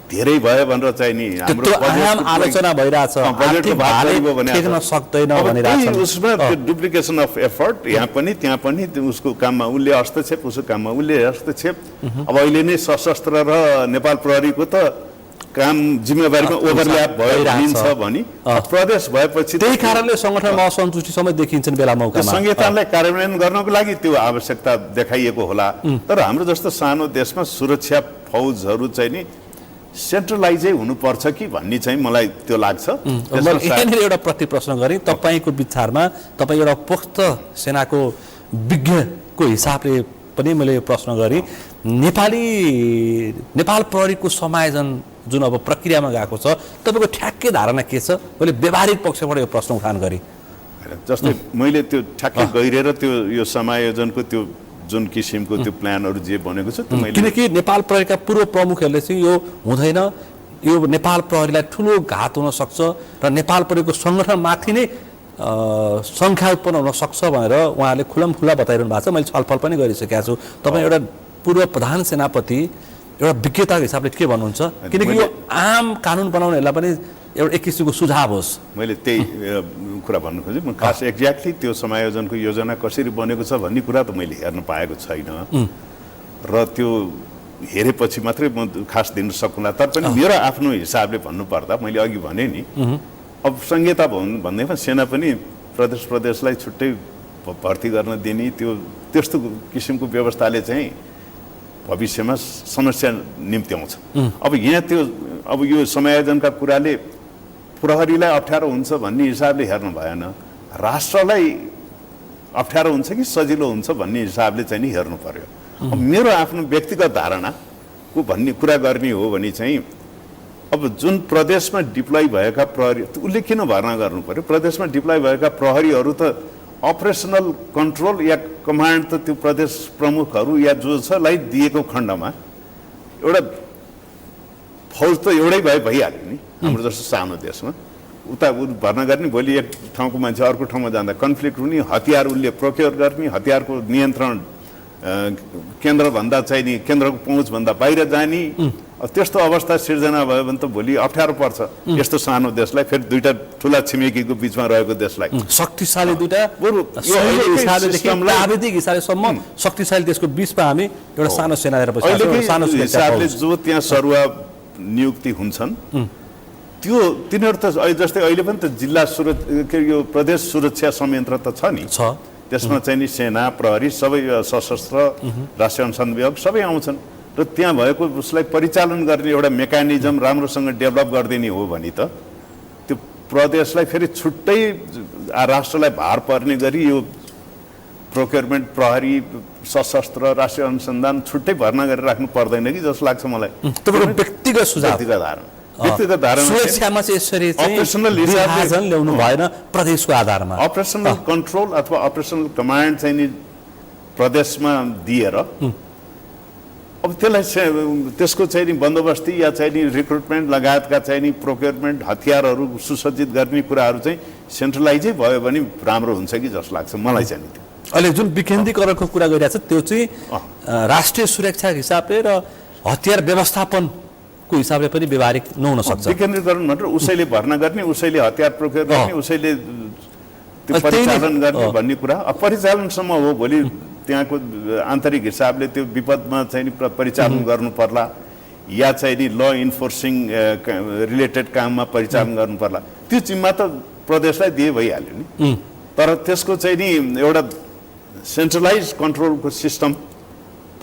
धेरै भयो भनेर चाहिँ नि हाम्रो त्यत्रो आम आलोचना भइरहेछ बजेटको भाग बढी भने ठेक्न सक्दैन अब भनिरहेछ त्यही उसमा त्यो डुप्लिकेसन अफ एफर्ट यहाँ पनि त्यहाँ पनि त्यो उसको काममा उसले हस्तक्षेप उसको काममा उसले हस्तक्षेप अब अहिले नै सशस्त्र र नेपाल प्रहरीको त काम जिम्मेवारीमा ओभरल्याप भयो भनिन्छ भनी प्रदेश भएपछि त्यही कारणले संगठनमा असन्तुष्टि समेत देखिन्छन् बेला मौकामा संहितालाई कार्यान्वयन गर्नको लागि त्यो आवश्यकता देखाइएको होला तर हाम्रो जस्तो सानो देशमा सुरक्षा फौजहरू चाहिँ नि सेन्ट्रलाइजै हुनुपर्छ कि भन्ने चाहिँ मलाई त्यो लाग्छ यहाँनिर एउटा प्रति प्रश्न गरेँ तपाईँको विचारमा तपाईँ एउटा पोख्त सेनाको विज्ञको हिसाबले पनि मैले प्रश्न गरेँ नेपाल प्रहरीको समायोजन जुन अब प्रक्रियामा गएको छ तपाईँको ठ्याक्कै धारणा के छ मैले व्यवहारिक पक्षबाट यो प्रश्न उठान गरेँ जस्तै मैले त्यो ठ्याक्कै गहिरेर त्यो यो समायोजनको त्यो जुन किसिमको त्यो प्लानहरू जे बनेको छ त्यो मैले किनकि नेपाल प्रहरीका पूर्व प्रमुखहरूले चाहिँ यो हुँदैन यो नेपाल प्रहरीलाई ठुलो घात हुन सक्छ र नेपाल प्रहरीको सङ्गठनमाथि नै सङ्ख्या उत्पन्न हुन सक्छ भनेर उहाँहरूले खुल्ला बताइरहनु भएको छ मैले छलफल पनि गरिसकेका छु तपाईँ एउटा पूर्व प्रधान सेनापति एउटा विज्ञताको हिसाबले के भन्नुहुन्छ किनकि यो आम कानुन बनाउनेहरूलाई पनि एउटा एक किसिमको सुझाव होस् मैले त्यही कुरा भन्नु खोजेँ म खास एक्ज्याक्टली त्यो समायोजनको योजना कसरी बनेको छ भन्ने कुरा त मैले हेर्न पाएको छैन र त्यो हेरेपछि मात्रै म खास दिन सक्नुला तर पनि मेरो आफ्नो हिसाबले भन्नुपर्दा मैले अघि भने नि अब संहिता भन्दैमा सेना पनि प्रदेशलाई छुट्टै भर्ती गर्न दिने त्यो त्यस्तो किसिमको व्यवस्थाले चाहिँ भविष्यमा समस्या निम्त्याउँछ अब यहाँ त्यो अब यो समायोजनका कुराले प्रहरीलाई अप्ठ्यारो हुन्छ भन्ने हिसाबले हेर्नु भएन राष्ट्रलाई अप्ठ्यारो हुन्छ कि सजिलो हुन्छ भन्ने हिसाबले चाहिँ नि हेर्नु पर्यो अब मेरो आफ्नो व्यक्तिगत धारणाको भन्ने कुरा गर्ने हो भने चाहिँ अब जुन प्रदेशमा डिप्लोय भएका प्रहरी उसले किन भर्ना गर्नु पर्यो प्रदेशमा डिप्लोय भएका प्रहरीहरू त अपरेसनल कन्ट्रोल या कमान्ड त त्यो प्रदेश प्रमुखहरू या जो छ लाई दिएको खण्डमा एउटा फौज त एउटै भइहाल्यो नि हाम्रो जस्तो सानो देशमा उता भर्ना गर्ने भोलि एक ठाउँको मान्छे अर्को ठाउँमा जाँदा कन्फ्लिक्ट हुने हतियार उसले प्रोक्योर गर्ने हतियारको नियन्त्रण केन्द्रभन्दा चाहिँ नि केन्द्रको पहुँचभन्दा बाहिर जाने त्यस्तो अवस्था सिर्जना भयो भने त भोलि अप्ठ्यारो पर्छ यस्तो सानो देशलाई फेरि दुईटा ठुला छिमेकीको बिचमा रहेको देशलाई शक्तिशाली दुईटा प्राविधिक हिसाबलेसम्म शक्तिशाली देशको बिचमा हामी एउटा सानो सेना हिसाबले जो त्यहाँ सरुवा नियुक्ति हुन्छन् त्यो तिनीहरू त जस्तै अहिले पनि त जिल्ला यो प्रदेश सुरक्षा संयन्त्र त छ नि त्यसमा चाहिँ नि सेना प्रहरी सबै सशस्त्र राष्ट्रिय अनुसन्धान विभाग सबै आउँछन् र त्यहाँ भएको उसलाई परिचालन गर्ने एउटा मेकानिजम राम्रोसँग डेभलप गरिदिने हो भने त त्यो प्रदेशलाई फेरि छुट्टै राष्ट्रलाई भार पर्ने गरी यो प्रोक्योरमेन्ट प्रहरी सशस्त्र राष्ट्रिय अनुसन्धान छुट्टै भर्ना गरेर राख्नु पर्दैन कि जस्तो लाग्छ मलाई व्यक्तिगत सुझाव व्यक्तिगत धारणा सुरक्षामा चाहिँ यसरी अपरेसनल विभाजन ल्याउनु भएन प्रदेशको आधारमा अपरेसनल कन्ट्रोल अथवा अपरेसनल कमान्ड चाहिँ नि प्रदेशमा दिएर अब त्यसलाई त्यसको चाहिँ नि बन्दोबस्ती या चाहिँ नि रिक्रुटमेन्ट लगायतका चाहिँ नि प्रोक्योरमेन्ट हतियारहरू सुसज्जित गर्ने कुराहरू चाहिँ सेन्ट्रलाइजै भयो भने राम्रो हुन्छ कि जस्तो लाग्छ मलाई चाहिँ त्यो अहिले जुन विकेन्द्रीकरणको कुरा गरिरहेको छ त्यो चाहिँ राष्ट्रिय सुरक्षाको हिसाबले र हतियार व्यवस्थापनको हिसाबले पनि व्यवहारिक नहुन सक्छ विकेन्द्रीकरण भनेर उसैले भर्ना गर्ने उसैले हतियार प्रोक्योर गर्ने उसैले त्यो परिचालन गर्ने भन्ने कुरा परिचालनसम्म हो भोलि त्यहाँको आन्तरिक हिसाबले त्यो विपदमा चाहिँ परिचालन गर्नु पर्ला या चाहिँ नि ल इन्फोर्सिङ रिलेटेड काममा परिचालन गर्नु पर्ला त्यो जिम्मा त प्रदेशलाई दिए भइहाल्यो नि तर त्यसको चाहिँ नि एउटा सेन्ट्रलाइज कन्ट्रोलको सिस्टम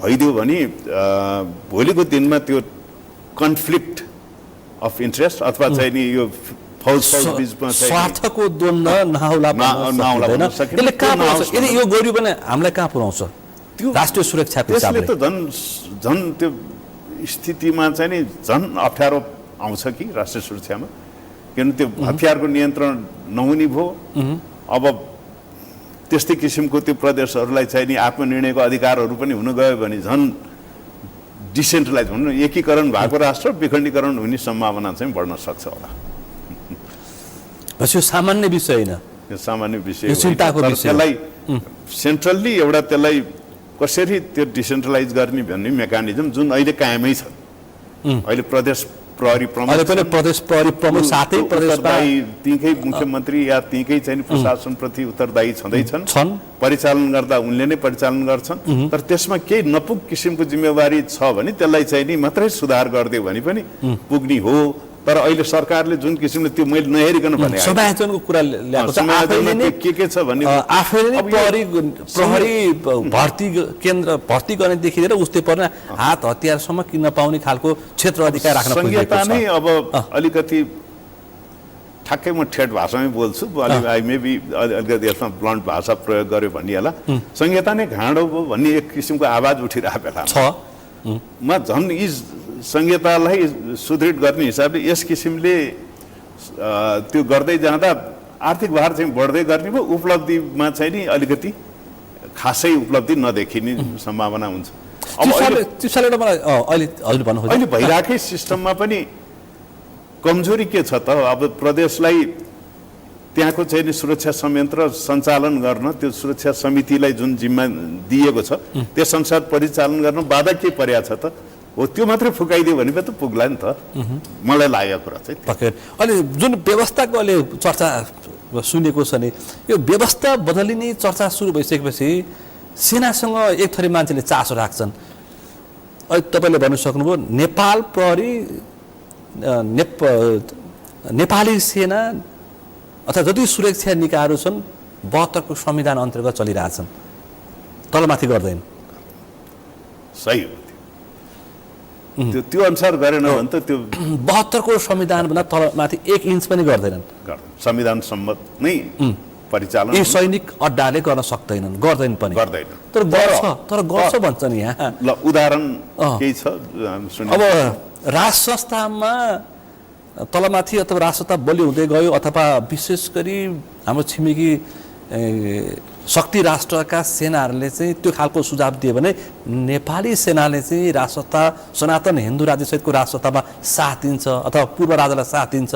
भइदियो भने भोलिको दिनमा त्यो कन्फ्लिक्ट अफ इन्ट्रेस्ट अथवा चाहिँ नि यो फौज बीचमा स्वार्थको द्वन्द्व नहोला यसले कहाँ पुर्याउँछ यदि यो गरियो भने हामीलाई कहाँ पुर्याउँछ त्यो राष्ट्रिय सुरक्षाको हिसाबले त झन् त्यो स्थितिमा चाहिँ नि झन् अप्ठ्यारो आउँछ कि राष्ट्रिय सुरक्षामा किनभने त्यो हतियारको नियन्त्रण नहुने भयो अब त्यस्तै किसिमको त्यो प्रदेशहरूलाई चाहिँ नि आत्मनिर्णयको अधिकारहरू पनि हुन गयो भने झन् डिसेन्ट्रलाइज हुनु एकीकरण भएको राष्ट्र विखण्डीकरण हुने सम्भावना चाहिँ बढ्न सक्छ होला यो सामान्य विषय होइन यो सामान्य विषय यो चिन्ताको विषय त्यसलाई सेन्ट्रल्ली एउटा त्यसलाई कसरी त्यो डिसेन्ट्रलाइज गर्ने भन्ने मेकानिजम जुन अहिले कायमै छ। अहिले प्रदेश प्रहरी प्रमुख अहिले पनि प्रदेश प्रहरी प्रमुख साथै प्रदेशमा तीकै मुख्यमन्त्री या तीकै चाहिँ प्रशासनप्रति उत्तरदायी छँदैछन्। छन्। परिचालन गर्दा उनले नै परिचालन गर्छन्। तर त्यसमा केही नपुग किसिमको जिम्मेवारी छ भने त्यसलाई चाहिँ नि मात्रै सुधार गरिदियो भने पनि पुग्ने हो। तर अहिले सरकारले जुन किसिमले त्यो मैले नहेरिकन भने समायोजनको कुरा ल्याएको छ। आफैले नै के छ भन्ने आफैले नै प्रहरी भर्ती केन्द्र भर्ती गर्नेदेखि लिएर उस्तै पर्ने हात हतियारसम्म किन्न पाउने खालको क्षेत्र अधिकार राख्न खोजिएको छ। संहिता नै अब अलिकति ठ्याक्कै म ठेट भाषामै बोल्छु, आई मे बी अलिकति यसमा ब्लन्ट भाषा प्रयोग गर्यो भनिहाल्ला। संहिता नै घाँडो भयो भन्ने एक किसिमको आवाज उठिरहेको बेला छ। म झन् यी संहितालाई सुदृढ गर्ने हिसाबले यस किसिमले त्यो गर्दै जाँदा आर्थिक भार चाहिँ बढ्दै गर्ने भयो, उपलब्धिमा चाहिँ नि अलिकति खासै उपलब्धि नदेखिने सम्भावना हुन्छ। अहिले भइरहेकै सिस्टममा पनि कमजोरी के छ त? अब प्रदेशलाई त्यहाँको चाहिँ नि सुरक्षा संयन्त्र सञ्चालन गर्न त्यो सुरक्षा समितिलाई जुन जिम्मा दिएको छ त्यस अनुसार परिचालन गर्न बाधा के परेको छ त? हो त्यो मात्रै फुकाइदियो भने त पुग्ला नि त। मलाई लागेको कुरा चाहिँ अहिले जुन व्यवस्थाको अहिले चर्चा सुनेको छ नि, यो व्यवस्था बदलिने चर्चा सुरु भइसकेपछि सेनासँग एक थरी मान्छेले चासो राख्छन्। अहिले तपाईँले भन्नु सक्नुभयो नेपाल प्रहरी नेपाली सेना अथवा जति सुरक्षा निकायहरू छन् 72 को संविधान अन्तर्गत चलिरहेछन्, तलमाथि गर्दैन। सही हो। त्यो अनुसार गरेन भने त त्यो 72 को संविधानभन्दा तलमाथि 1 इन्च पनि गर्दैनन्। संविधान सम्मत नै परिचालन यी सैनिक अड्डाले गर्न सक्दैनन्, गर्दैन पनि। गर्दैन तर गर्छ भन्छ नि यहाँ। ल उदाहरण केही छ? अब राज संस्थामा तलमाथि अथवा राज संस्था बलियो हुँदै गयो अथवा विशेष गरी हाम्रो छिमेकी शक्ति राष्ट्रका सेनाहरूले चाहिँ त्यो खालको सुझाव दियो भने नेपाली सेनाले चाहिँ राज संस्था सनातन हिन्दू राज्यसहितको राज संस्थामा साथ दिन्छ अथवा पूर्व राजालाई साथ दिन्छ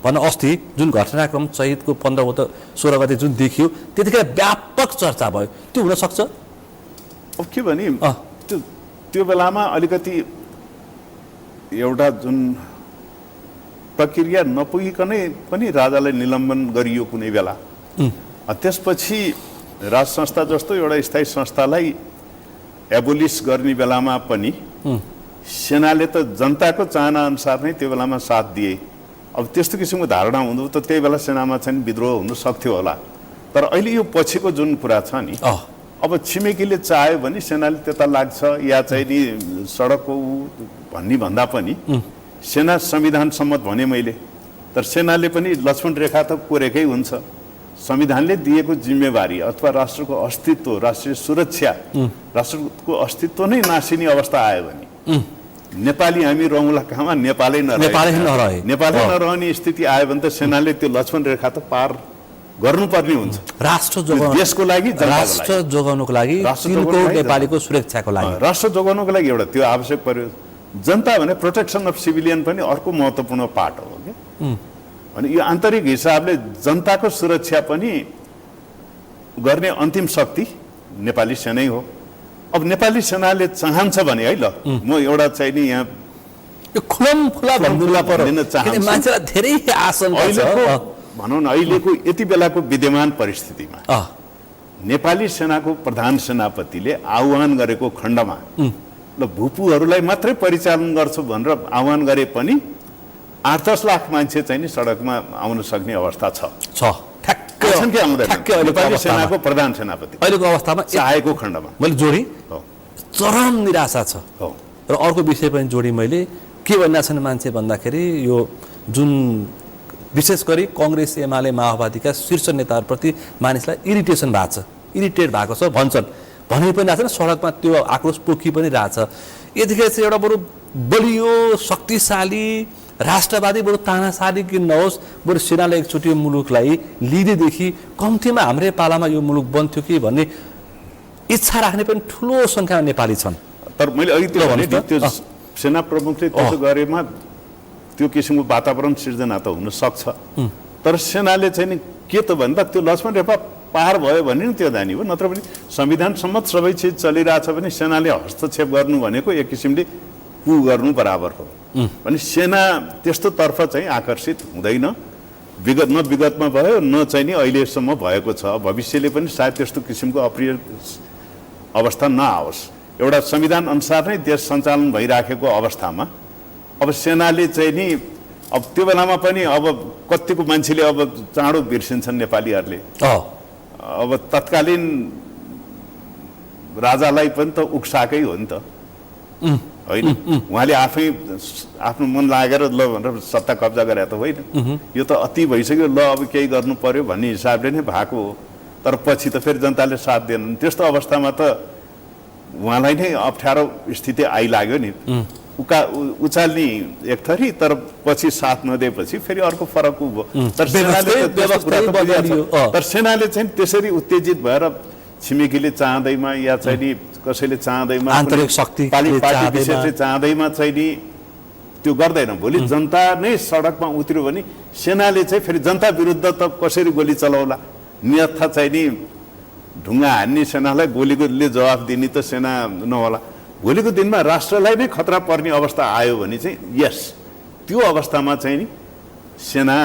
भन्ने अस्ति जुन घटनाक्रम चैतको 15-16 गते जुन देखियो त्यतिखेर व्यापक चर्चा भयो। त्यो हुन सक्छ? अब के भने त्यो बेलामा अलिकति एउटा जुन प्रक्रिया नपुगिकनै पनि राजालाई निलम्बन गरियो कुनै बेला। त्यसपछि राज संस्था जस्तो एउटा स्थायी संस्थालाई एबोलिस गर्ने बेलामा पनि सेनाले त जनताको चाहना अनुसार नै त्यो बेलामा साथ दिए। अब त्यस्तो किसिमको धारणा हुँदो त त्यही बेला सेनामा चाहिँ विद्रोह हुन सक्थ्यो होला। तर अहिले यो पछिको जुन कुरा छ नि, अब छिमेकीले चाह्यो भने सेनाले त्यता लाग्छ या चाहिँ नि सडकको भन्ने भन्दा पनि सेना संविधान सम्मत भने मैले, तर सेनाले पनि लक्ष्मण रेखा त कोरेकै हुन्छ। संविधानले दिएको जिम्मेवारी अथवा राष्ट्रको अस्तित्व, राष्ट्रिय सुरक्षा, राष्ट्रको अस्तित्व नै नासिने अवस्था आयो भने नेपाली हामी रहँला कहाँमा? नेपालै नरहने स्थिति आयो भने त सेनाले त्यो लक्ष्मण रेखा त पार गर्नुपर्ने हुन्छ। राष्ट्र देशको लागि, राष्ट्र जोगाउनको लागि, नेपालीको सुरक्षाको लागि, राष्ट्र जोगाउनको लागि एउटा त्यो आवश्यक पर्यो। जनता भने प्रोटेक्सन अफ सिभिलियन पनि अर्को महत्त्वपूर्ण पार्ट हो कि। अनि यो आन्तरिक हिसाबले जनताको सुरक्षा पनि गर्ने अन्तिम शक्ति नेपाली सेनै हो। अब नेपाली सेनाले चाहन्छ भने है ल म एउटा चाहिँ नि यहाँ यो खुला मान्छेलाई धेरै आशंका छ। भनौँ न अहिलेको यति बेलाको विद्यमान परिस्थितिमा नेपाली सेनाको प्रधान सेनापतिले आह्वान गरेको खण्डमा ल भूपुहरूलाई मात्रै परिचालन गर्छु भनेर आह्वान गरे पनि 8-10 लाख मान्छे चाहिँ नि सडकमा आउन सक्ने अवस्था छ। नेपाली सेनाको प्रधान सेनापति अहिलेको अवस्थामा चाहेको खण्डमा मैले जोडी चरम निराशा छ। र अर्को विषय पनि जोडी मैले के भन्दा छन् मान्छे भन्दाखेरि यो जुन विशेष गरी कङ्ग्रेस एमाले माओवादीका शीर्ष नेताहरूप्रति मानिसलाई इरिटेसन भएको छ, इरिटेट भएको छ भन्छन्। भने पनि रहेछ सडकमा त्यो आक्रोश पोखी पनि रहेछ। यतिखेर चाहिँ एउटा बरु बलियो शक्तिशाली राष्ट्रवादी बरु तानाशाली कि नहोस्, बरु सेनाले एकचोटि मुलुकलाई लिँदैदेखि कम्तीमा हाम्रै पालामा यो मुलुक बन्थ्यो कि भन्ने इच्छा राख्ने पनि ठुलो सङ्ख्यामा नेपाली छन्। तर मैले अघि त्यो सेना प्रमुखले त्यसो गरेमा त्यो किसिमको वातावरण सिर्जना त हुन सक्छ। तर सेनाले चाहिँ नि के त भन्दा त्यो लक्ष्मण रेखा पार भयो भने नि त्यो जाने हो, नत्र पनि संविधान सम्मत सबै चिज चलिरहेछ भने सेनाले हस्तक्षेप गर्नु भनेको एक किसिमले कु गर्नु बराबर हो। अनि सेना त्यस्तोतर्फ चाहिँ आकर्षित हुँदैन, विगतमा भयो न चाहिँ नि अहिलेसम्म भएको छ, भविष्यले पनि सायद त्यस्तो किसिमको अप्रिय अवस्था नआओस्। एउटा संविधान अनुसार नै देश सञ्चालन भइराखेको अवस्थामा अब सेनाले चाहिँ नि अब त्यो बेलामा पनि अब कतिको मान्छेले अब चाँडो बिर्सिन्छन् नेपालीहरूले। अब तत्कालीन राजालाई पनि त उक्साकै हो नि त, होइन? उहाँले आफै आफ्नो मन लागेर ल भनेर सत्ता कब्जा गरे त होइन, यो त अति भइसक्यो, ल अब केही गर्नु पर्यो भन्ने हिसाबले नै भएको हो। तर पछि त फेरि जनताले साथ दिएनन्। त्यस्तो अवस्थामा त उहाँलाई नै अप्ठ्यारो स्थिति आइलाग्यो नि, उचाल्ने एक थरी, तर पछि साथ नदिएपछि फेरि अर्को फरक भयो। तर सेनाले चाहिँ त्यसरी उत्तेजित भएर छिमेकीले चाहँदैमा या चाहिँ नि कसैले चाहँदैमा आन्तरिक शक्ति पार्टी विशेषले चाहँदैमा चाहिँ नि त्यो गर्दैन। भोलि जनता नै सडकमा उत्र्यो भने सेनाले चाहिँ फेरि जनता विरुद्ध त कसरी गोली चलाउला, अन्यथा चाहिँ नि ढुङ्गा हान्ने सेनालाई गोलीले जवाफ दिने त सेना नहोला। भोलिको दिनमा राष्ट्रलाई नै खतरा पर्ने अवस्था आयो भने चाहिँ यस, त्यो अवस्थामा चाहिँ नि सेना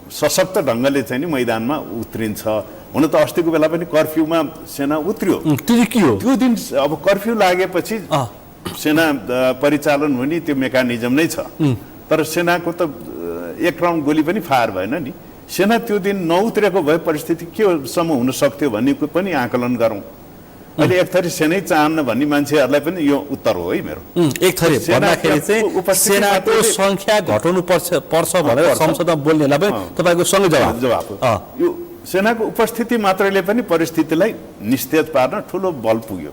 सशक्त ढङ्गले चाहिँ नि मैदानमा उत्रिन्छ। हुन त अस्तिको बेला पनि कर्फ्युमा सेना उत्रियो, त्यो दिन अब कर्फ्यू लागेपछि सेना परिचालन हुने त्यो मेकानिजम नै छ। तर सेनाको त एक राउन्ड गोली पनि फायर भएन नि। सेना त्यो दिन नउत्रेको भए परिस्थिति केसम्म हुन सक्थ्यो भन्ने पनि आकलन गरौँ। अहिले एक थरी सेनै चाहन्न भन्ने मान्छेहरूलाई पनि यो उत्तर हो है मेरो। एक थरी भन्दाखेरि चाहिँ सेनाको संख्या घटाउनु पर्छ भनेर संसदमा बोल्नेलाई पनि तपाईँको सँगै जवाब हो। यो सेनाको उपस्थिति मात्रैले पनि परिस्थितिलाई निस्तेज पार्न ठुलो बल पुग्यो।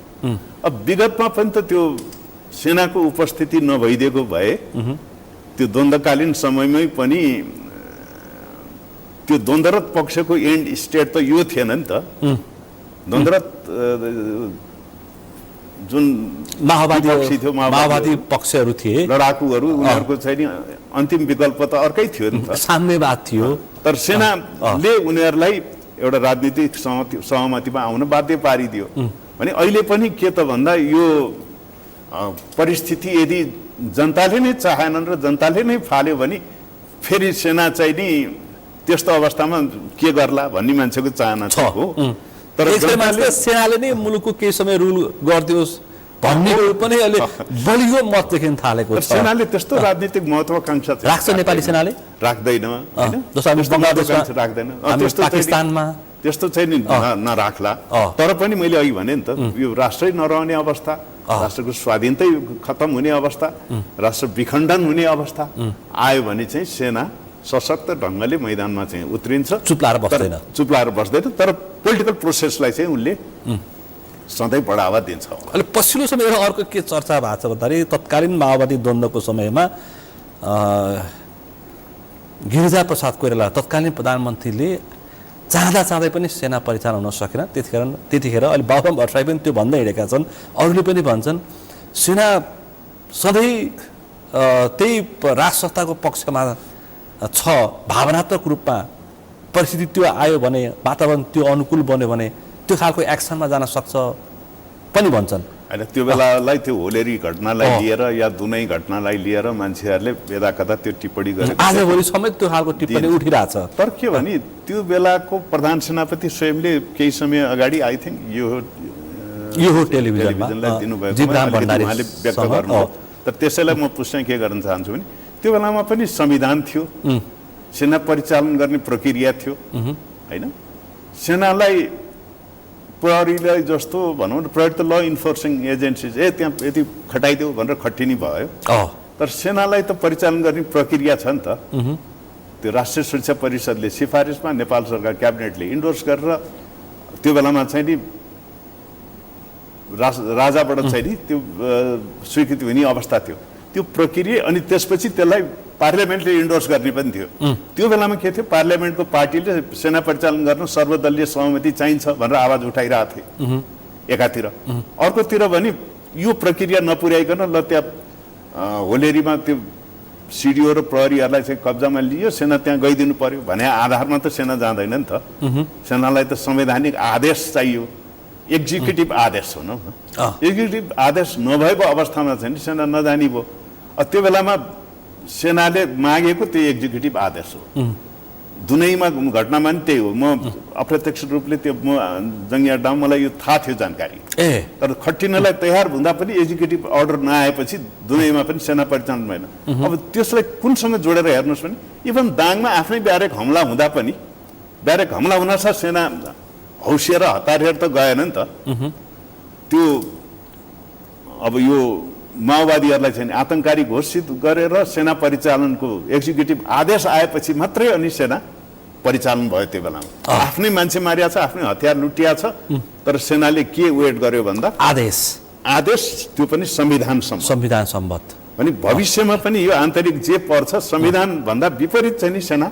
अब विगतमा पनि त त्यो सेनाको उपस्थिति नभइदिएको भए त्यो द्वन्द्वकालीन समयमै पनि त्यो द्वन्द्वरत पक्षको एन्ड स्टेट त यो थिएन नि त। द्वन्द्वरत जुन माओवादी पक्षहरू थिए, लडाकुहरू, उनीहरूको चाहिँ नि अन्तिम विकल्प त अर्कै थियो नि त, साम्यवाद थियो। तर सेनाले उनीहरूलाई एउटा राजनीतिक सहमतिमा आउन बाध्य पारिदियो। भने अहिले पनि के त भन्दा यो परिस्थिति यदि जनताले नै चाहेनन् र जनताले नै फाल्यो भने फेरि सेना चाहिँ नि त्यस्तो अवस्थामा के गर्ला भन्ने मान्छेको चाहना हो। तर सेनाले नै मुलुकको केही समय रुल गरिदियोस् भन्ने पनि अहिले बलियो मत देखिन थालेको छ। सेनाले त्यस्तो राजनीतिक महत्त्वाकांक्षा राख्छ नेपाली सेनाले? राख्दैन, राख्दैन। पाकिस्तानमा त्यस्तो चाहिँ नि नराख्ला। तर पनि मैले अघि भने नि त, यो राष्ट्रै नरहने अवस्था, राष्ट्रको स्वाधीनतै खत्तम हुने अवस्था, राष्ट्र विखण्डन हुने अवस्था आयो भने चाहिँ सेना सशक्त ढङ्गले मैदानमा चाहिँ उत्रिन्छ, चुप्लाएर बस्दैन। तर पोलिटिकल प्रोसेसलाई चाहिँ उनले सधैँ बढावा दिन्छ। अहिले पछिल्लो समय अर्को के चर्चा भएको छ भन्दाखेरि तत्कालीन माओवादी द्वन्द्वको समयमा गिरिजा प्रसाद कोइराला तत्कालीन प्रधानमन्त्रीले चाहँदै पनि सेना परिचालन हुन सकेन। त्यतिखेर अहिले बाबुराम भट्टराई पनि त्यो भन्दै हिँडेका छन्, अरूले पनि भन्छन् सेना सधैँ त्यही राजसत्ताको पक्षमा छ। भावनात्मक रूपमा परिस्थिति त्यो आयो भने, वातावरण त्यो अनुकूल बन्यो भने त्यो खालको एक्सनमा जान सक्छ पनि भन्छन्। होइन, त्यो बेलालाई त्यो होलेरी घटनालाई लिएर या दुनै घटनालाई लिएर मान्छेहरूले यदाकदा त्यो टिप्पणी गरे। आजभोलि समेत त्यो खालको टिप्पणी उठिरहेछ। तर के भने त्यो बेलाको प्रधान सेनापति स्वयंले केही समय अगाडि आई थिङ्क यो टेलिभिजनलाई दिनुभएको उहाँले व्यक्त गर्नु। तर त्यसैलाई म पुष्टि के गर्न चाहन्छु भने त्यो बेलामा पनि संविधान थियो, सेना परिचालन गर्ने प्रक्रिया थियो, होइन? सेनालाई प्रहरीलाई जस्तो भनौँ न, प्रहरी त ल इन्फोर्सिङ एजेन्सी, त्यहाँ यति खटाइदेऊ भनेर खटिने भयो। तर सेनालाई त परिचालन गर्ने प्रक्रिया छ नि त। त्यो राष्ट्रिय सुरक्षा परिषदले सिफारिसमा नेपाल सरकार क्याबिनेटले इन्डोर्स गरेर त्यो बेलामा चाहिँ नि राजाबाट चाहिँ नि त्यो स्वीकृति हुने अवस्था थियो, त्यो प्रक्रिया। अनि त्यसपछि त्यसलाई पार्लियामेन्टले इन्डोर्स गर्ने पनि थियो। त्यो बेलामा के थियो, पार्लियामेन्टको पार्टीले सेना परिचालन गर्न सर्वदलीय सहमति चाहिन्छ भनेर आवाज उठाइरहेको थिए एकातिर। अर्कोतिर भने यो प्रक्रिया नपुर्याइकन ल त्यहाँ होलेरीमा त्यो सिडिओ र प्रहरीहरूलाई चाहिँ कब्जामा लियो, सेना त्यहाँ गइदिनु पर्यो भने आधारमा त सेना जाँदैन नि त। सेनालाई त संवैधानिक आदेश चाहियो, एक्जिक्युटिभ आदेश हो न। एक्जिक्युटिभ आदेश नभएको अवस्थामा चाहिँ सेना नजानी भयो। त्यो बेलामा सेनाले मागेको त्यो एक्जिक्युटिभ आदेश हो। दुनैमा घटनामा पनि त्यही हो। म अप्रत्यक्ष रूपले त्यो जङ्गी अड्डामा मलाई यो थाहा थियो जानकारी, तर खट्टिनलाई तयार हुँदा पनि एक्जिक्युटिभ अर्डर नआएपछि दुनैमा पनि सेना परिचालन भएन। अब त्यसलाई कुनसँग जोडेर हेर्नुहोस् भने इभन दाङमा आफ्नै ब्यारेक हमला हुँदा पनि, ब्यारेक हमला हुनसाथ सेना हौसिएर हतारिएर त गएन नि त। त्यो अब यो माओवादीहरूलाई चाहिँ आतंककारी घोषित गरेर सेना परिचालनको एक्जिक्युटिभ आदेश आएपछि मात्रै अनि सेना परिचालन भयो। त्यो बेलामा आफ्नै मान्छे मारिया छ, आफ्नै हतियार लुटिया छ, तर सेनाले के वेट गर्यो भन्दा आदेश त्यो पनि संविधान सम्मत। अनि भविष्यमा पनि यो आन्तरिक जे पर्छ संविधान भन्दा विपरीत चाहिँ नि सेना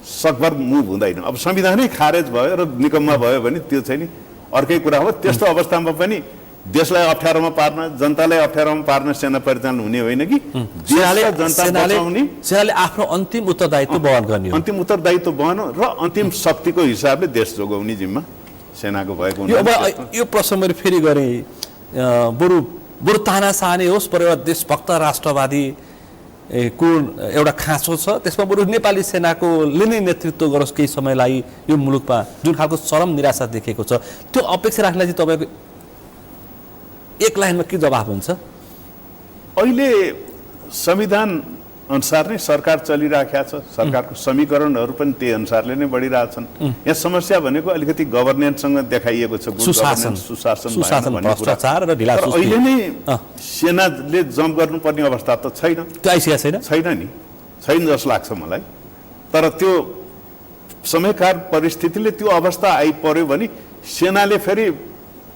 सकभर मुभ हुँदैन। अब संविधानै खारेज भयो र निकम्मा भयो भने त्यो चाहिँ नि अर्कै कुरा हो। त्यस्तो अवस्थामा पनि देशलाई अप्ठ्यारोमा पार्न, जनतालाई अप्ठ्यारोमा पार्न सेना परिचालन हुने होइन कि सेनाले आफ्नो अन्तिम उत्तरदायित्व वहन गर्ने हो। अन्तिम उत्तरदायित्व वहन र अन्तिम शक्तिको हिसाबले देश जोगाउने जिम्मा सेनाको भएको हुन्छ। यो प्रश्न मैले फेरि गरेँ, बरु तानाशाह होस् पर एउटा देशभक्त राष्ट्रवादी को एउटा खाँचो छ, त्यसमा बरु नेपाली सेनाकोले नै नेतृत्व गरोस् केही समयलाई यो मुलुकमा, जुन खालको चरम निराशा देखेको छ। त्यो अपेक्षा राख्नलाई चाहिँ तपाईँको एक लाइनमा के जवाफ हुन्छ? अहिले संविधान अनुसार नै सरकार चलिराखेको छ, सरकारको समीकरणहरू पनि त्यही अनुसारले नै बढिरहेछन्। यहाँ समस्या भनेको अलिकति गभर्नेन्ससँग देखाइएको छ, सुशासन भ्रष्टाचार र ढिलासुस्ती। अहिले नै सेनाले जम्प गर्नुपर्ने अवस्था त छैन नि, छैन जस्तो लाग्छ मलाई। तर त्यो समयकाल परिस्थितिले त्यो अवस्था आइपर्यो भने सेनाले फेरि